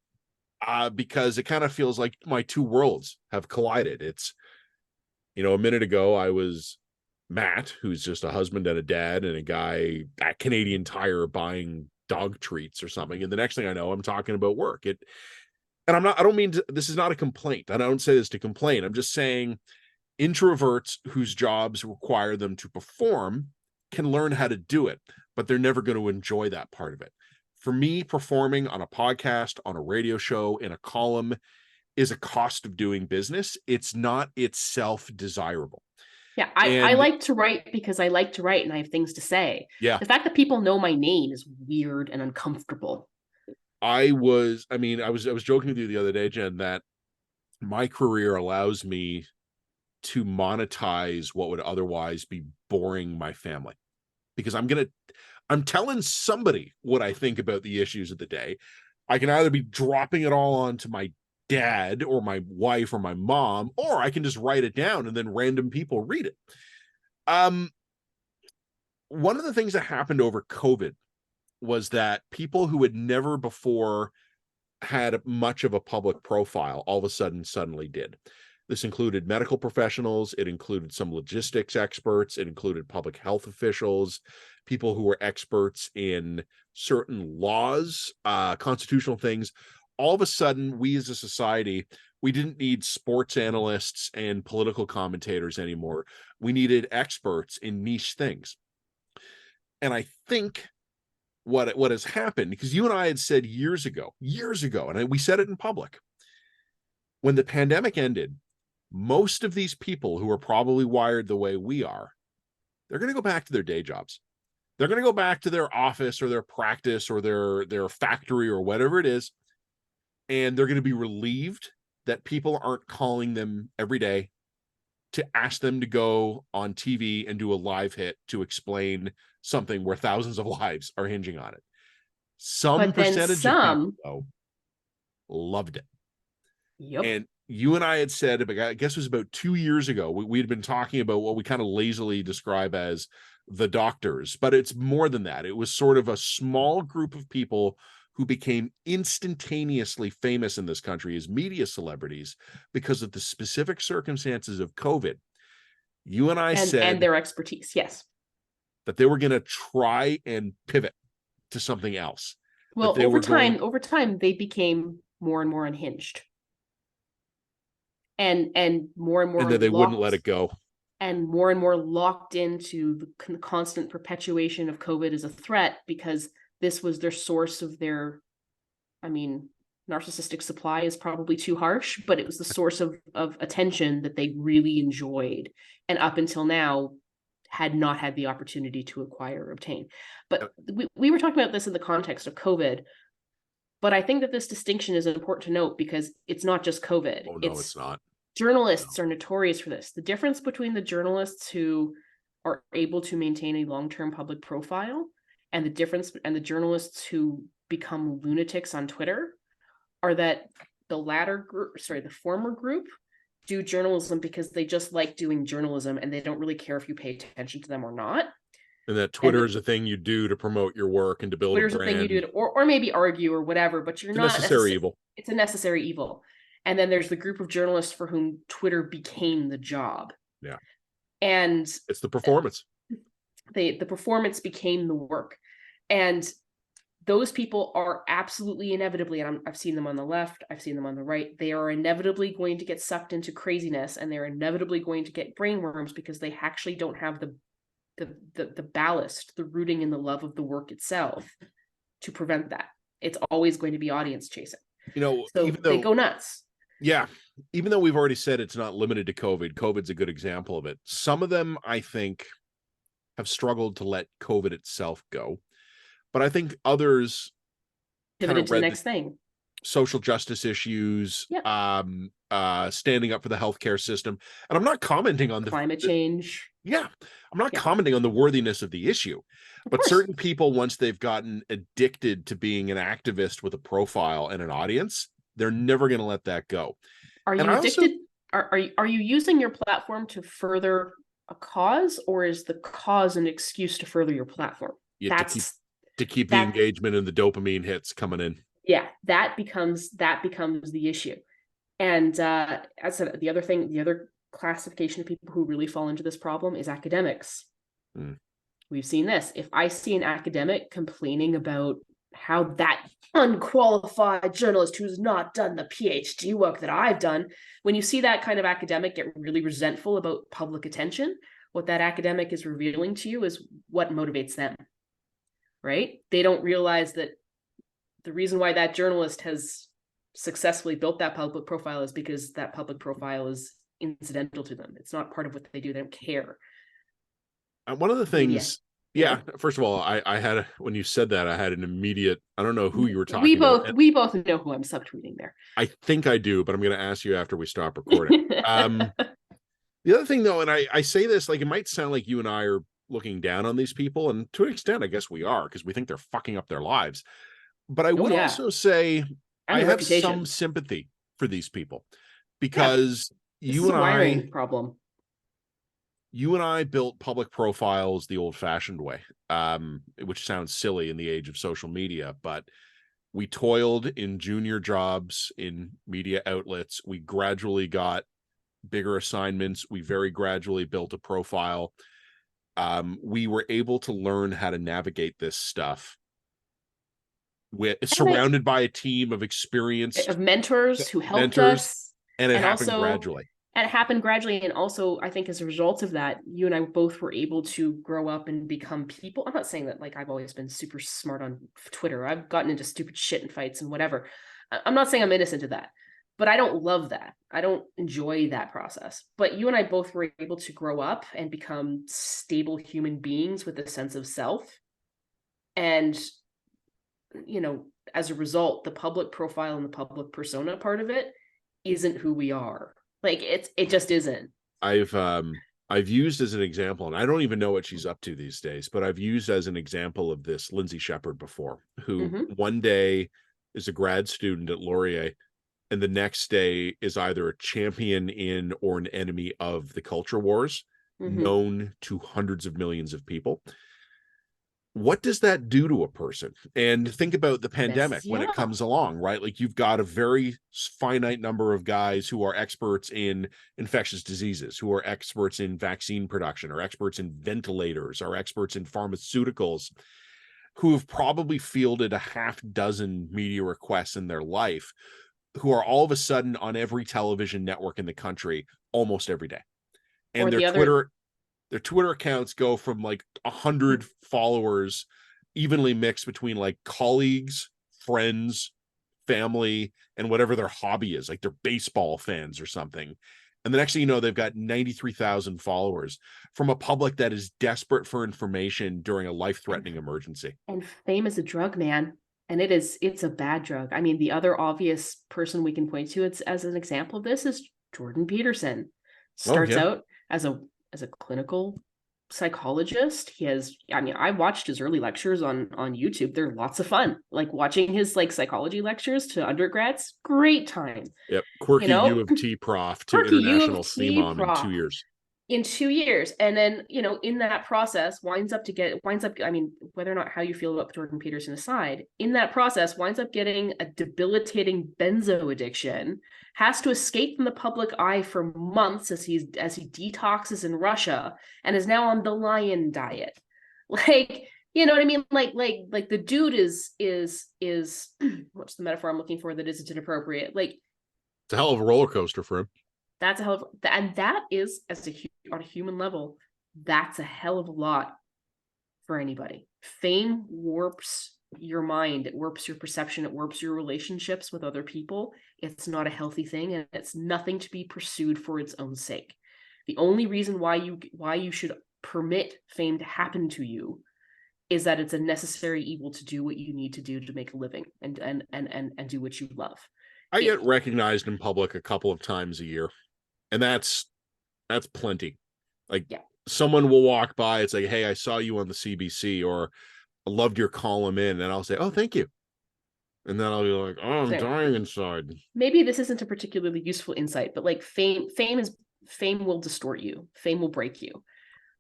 because it kind of feels like my two worlds have collided. It's, a minute ago I was Matt, who's just a husband and a dad and a guy at Canadian Tire buying dog treats or something. And the next thing I know, I'm talking about work. I don't mean to, this is not a complaint. I don't say this to complain. I'm just saying introverts whose jobs require them to perform can learn how to do it, but they're never going to enjoy that part of it. For me, performing on a podcast, on a radio show, in a column is a cost of doing business. It's not itself desirable. Yeah, I like to write because I like to write and I have things to say. Yeah. The fact that people know my name is weird and uncomfortable. I was joking with you the other day, Jen, that my career allows me to monetize what would otherwise be boring my family, because I'm telling somebody what I think about the issues of the day. I can either be dropping it all onto my dad or my wife or my mom, or I can just write it down and then random people read it. One of the things that happened over COVID was that people who had never before had much of a public profile all of a sudden suddenly did. This included medical professionals. It included some logistics experts. It included public health officials, people who were experts in certain laws, constitutional things. All of a sudden, we as a society, we didn't need sports analysts and political commentators anymore. We needed experts in niche things. And I think what has happened, because you and I had said years ago, and we said it in public, when the pandemic ended, most of these people who are probably wired the way we are, they're going to go back to their day jobs. They're going to go back to their office or their practice or their factory or whatever it is. And they're going to be relieved that people aren't calling them every day to ask them to go on TV and do a live hit to explain something where thousands of lives are hinging on it. Some percentage of people, though, loved it. Yep. And you and I had said, I guess it was about 2 years ago, we had been talking about what we kind of lazily describe as the doctors, but it's more than that. It was sort of a small group of people who became instantaneously famous in this country as media celebrities because of the specific circumstances of COVID. You and I said, and their expertise, yes, that they were going to try and pivot to something else. Well, over time, they became more and more unhinged, and more and more, and that they wouldn't let it go, and more locked into the constant perpetuation of COVID as a threat, because this was their source of their, narcissistic supply is probably too harsh, but it was the source of attention that they really enjoyed, and up until now had not had the opportunity to acquire or obtain. But we were talking about this in the context of COVID, but I think that this distinction is important to note because it's not just COVID. Oh, no, it's not. Journalists are notorious for this. The difference between the journalists who are able to maintain a long-term public profile and the journalists who become lunatics on Twitter are that the former group do journalism because they just like doing journalism and they don't really care if you pay attention to them or not. And that Twitter is a thing you do to promote your work and to build Twitter's a brand. Twitter's a thing you do to, or maybe argue or whatever, but you're not necessary evil. It's a necessary evil. And then there's the group of journalists for whom Twitter became the job. Yeah. And it's the performance. The performance became the work. And those people are absolutely inevitably, and I've seen them on the left, I've seen them on the right, they are inevitably going to get sucked into craziness, and they're inevitably going to get brainworms because they actually don't have the ballast, the rooting in the love of the work itself to prevent that. It's always going to be audience chasing. So they go nuts. Yeah. Even though we've already said it's not limited to COVID, COVID's a good example of it. Some of them, I think, have struggled to let COVID itself go. But I think others pivoted to the next thing. Social justice issues, standing up for the healthcare system. And I'm not commenting on climate change. I'm not commenting on the worthiness of the issue. But certain people, once they've gotten addicted to being an activist with a profile and an audience, they're never going to let that go. Are you addicted? Are you using your platform to further a cause, or is the cause an excuse to further your platform? Yeah, That's to keep the that engagement and the dopamine hits coming in. yeah, that becomes the issue. And as I said, the other classification of people who really fall into this problem is academics. Mm. We've seen this. If I see an academic complaining about how that unqualified journalist who's not done the PhD work that I've done, when you see that kind of academic get really resentful about public attention, what that academic is revealing to you is what motivates them, right? They don't realize that the reason why that journalist has successfully built that public profile is because that public profile is incidental to them. It's not part of what they do. They don't care. One of the Media, things, you yeah, know? first of all, I had when you said that, I had an immediate, I don't know who you were We talking about. both we both know who I'm subtweeting there. I think I do, but I'm going to ask you after we stop recording. The other thing, though, and I say this, like, it might sound like you and I are looking down on these people, and to an extent, I guess we are, because we think they're fucking up their lives. But I Oh would yeah, also say and I the have some reputation. sympathy for these people, Yeah, because this is a wiring problem. you and I built public profiles the old-fashioned way, which sounds silly in the age of social media, but we toiled in junior jobs in media outlets. We gradually got bigger assignments. We very gradually built a profile. We were able to learn how to navigate this stuff with And I surrounded by a team of experienced of mentors who helped mentors, us, and it and happened also gradually. and it happened gradually. And also, I think as a result of that, you and I both were able to grow up and become people. I'm not saying that like I've always been super smart on Twitter. I've gotten into stupid shit and fights and whatever. I'm not saying I'm innocent of that, but I don't love that. I don't enjoy that process. But you and I both were able to grow up and become stable human beings with a sense of self. And you know, as a result, the public profile and the public persona part of it isn't who we are. Like it just isn't. I've used as an example, and I don't even know what she's up to these days, but I've used as an example of this Lindsay Shepherd before, who Mm-hmm. one day is a grad student at Laurier, and the next day is either a champion in or an enemy of the culture wars, Mm-hmm. known to hundreds of millions of people. What does that do to a person? And think about the pandemic Messes when you it up. comes along, right? Like, you've got a very finite number of guys who are experts in infectious diseases, who are experts in vaccine production, or experts in ventilators, or experts in pharmaceuticals, who have probably fielded a half dozen media requests in their life, who are all of a sudden on every television network in the country almost every day. Or And the other their Twitter accounts go from like 100 followers, evenly mixed between like colleagues, friends, family, and whatever their hobby is, like they're baseball fans or something. And the next thing you know, they've got 93,000 followers from a public that is desperate for information during a life-threatening emergency. and fame is a drug, man. And it's a bad drug. I mean, the other obvious person we can point to it's as an example of this is Jordan Peterson. Oh, Starts yeah. out as a clinical psychologist. He has, I mean, I watched his early lectures on YouTube. They're lots of fun. Like watching his like psychology lectures to undergrads, great time. Yep. You Quirky U know, of T prof to quirky U international of T CMOM in prof 2 years. in 2 years. And then, you know, in that process winds up, I mean, whether or not how you feel about Jordan Peterson aside, in that process winds up getting a debilitating benzo addiction, has to escape from the public eye for months as he detoxes in Russia, and is now on the lion diet. Like, you know what I mean? Like the dude is what's the metaphor I'm looking for that isn't inappropriate? Like, It's a hell of a roller coaster for him. that's a hell of, and that is on a human level, that's a hell of a lot for anybody. Fame warps your mind, it warps your perception, it warps your relationships with other people. It's not a healthy thing, and it's nothing to be pursued for its own sake. The only reason why you should permit fame to happen to you is that it's a necessary evil to do what you need to do to make a living and do what you love. I get recognized in public a couple of times a year, and that's plenty. Like, Yeah. someone will walk by, it's like, hey, I saw you on the CBC, or I loved your column in, and I'll say, oh, thank you. And then I'll be like, oh, I'm dying inside. Maybe this isn't a particularly useful insight, but like fame will distort you. Fame will break you.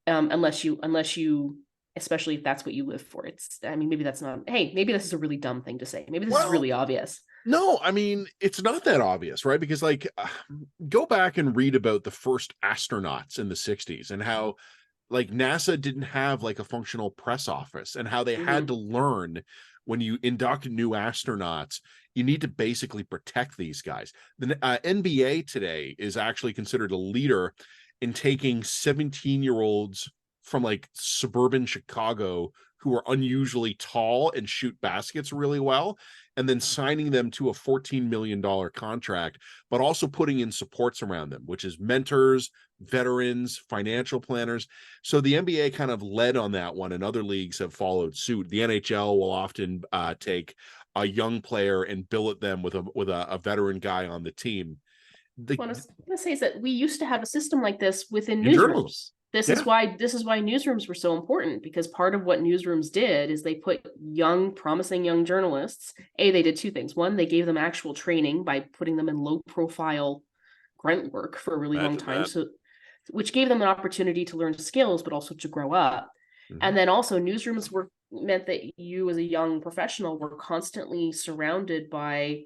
unless you, especially if that's what you live for. I mean, maybe that's not, hey, maybe this is a really dumb thing to say. Maybe this is really obvious. No, I mean, it's not that obvious, right? Because go back and read about the first astronauts in the 60s and how like NASA didn't have like a functional press office, and how they had to learn when you induct new astronauts, you need to basically protect these guys. The NBA today is actually considered a leader in taking 17-year-olds from like suburban Chicago who are unusually tall and shoot baskets really well, and then signing them to a $14 million contract, but also putting in supports around them, which is mentors, veterans, financial planners. So the NBA kind of led on that one, and other leagues have followed suit. The NHL will often take a young player and billet them with a veteran guy on the team. What I was going to say is that we used to have a system like this within In journals. newsrooms. This is why newsrooms were so important, because part of what newsrooms did is they put promising young journalists. They did two things. One, they gave them actual training by putting them in low profile grunt work for a really long time. So, which gave them an opportunity to learn skills, but also to grow up. And then also newsrooms meant that you as a young professional were constantly surrounded by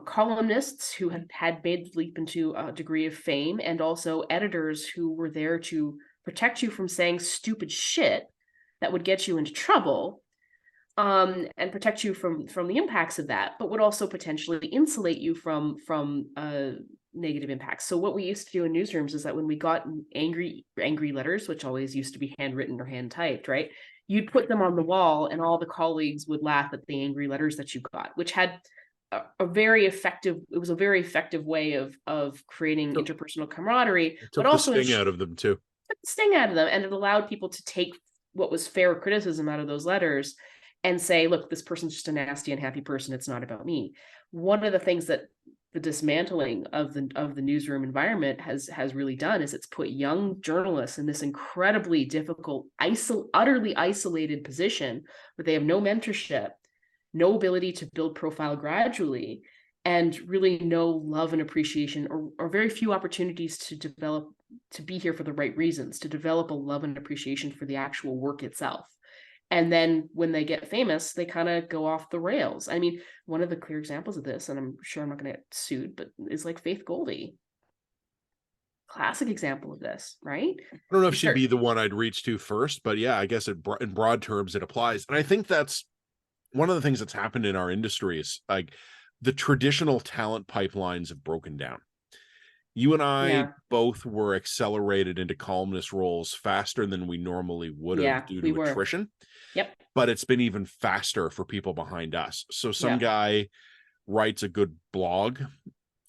columnists who had made the leap into a degree of fame, and also editors who were there to protect you from saying stupid shit that would get you into trouble, and protect you from the impacts of that, but would also potentially insulate you from negative impacts. So what we used to do in newsrooms is that when we got angry letters, which always used to be handwritten or hand typed, right? You'd put them on the wall, and all the colleagues would laugh at the angry letters that you got, which had a very effective way of creating interpersonal camaraderie, but also the sting out of them too. And it allowed people to take what was fair criticism out of those letters and say, look, this person's just a nasty, unhappy person. It's not about me. One of the things that the dismantling of the newsroom environment has really done is it's put young journalists in this incredibly difficult, utterly isolated position where they have no mentorship, no ability to build profile gradually, and really no love and appreciation, or very few opportunities to be here for the right reasons, to develop a love and appreciation for the actual work itself. And then when they get famous, they kind of go off the rails. I mean, one of the clear examples of this, and I'm sure I'm not going to get sued, but is like Faith Goldie. Classic example of this, right? I don't know if she'd be the one I'd reach to first, but yeah, I guess in broad terms it applies. And I think that's one of the things that's happened in our industry is like the traditional talent pipelines have broken down. You and I both were accelerated into columnist roles faster than we normally would have due to attrition. Yep. But it's been even faster for people behind us. So some guy writes a good blog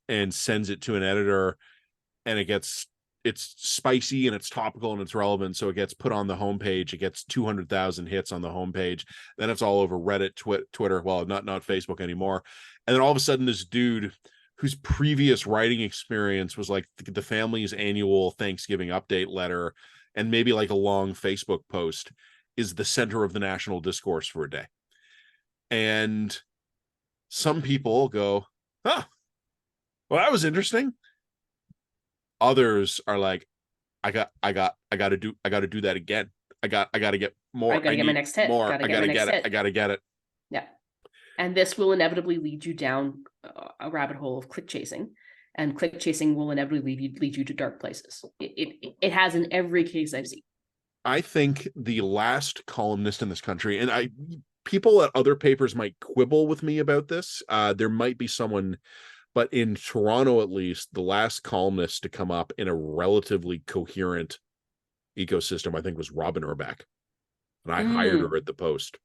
and sends it to an editor, and it's spicy and it's topical and it's relevant. So it gets put on the homepage. It gets 200,000 hits on the homepage. Then it's all over Reddit, Twitter. Well, not Facebook anymore. And then all of a sudden this dude whose previous writing experience was like the family's annual Thanksgiving update letter and maybe like a long Facebook post is the center of the national discourse for a day. And some people go, well, that was interesting. Others are like, I got to do that again. I got to get more. I got to get my next hit. More. I got to get it. I got to get it. Yeah. And this will inevitably lead you down a rabbit hole of click chasing, and click chasing will inevitably lead you to dark places. It has in every case I've seen. I think the last columnist in this country, and people at other papers might quibble with me about this. There might be someone, but in Toronto, at least, the last columnist to come up in a relatively coherent ecosystem, I think, was Robin Urback. And I hired her at the Post.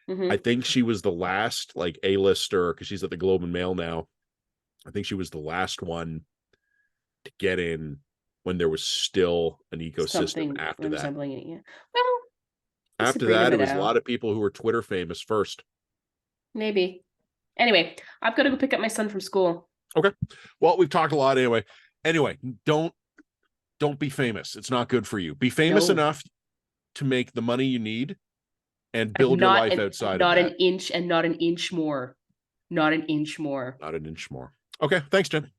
I think she was the last like A-lister, because she's at the Globe and Mail now. I think she was the last one to get in when there was still an ecosystem after that. Yeah. Well, after that, it was a lot of people who were Twitter famous first. Maybe. Anyway, I've got to go pick up my son from school. Okay. Well, we've talked a lot anyway. Anyway, don't be famous. It's not good for you. Be famous enough to make the money you need and build your life outside of that. Not an inch more. Not an inch more. Okay. Thanks, Jen.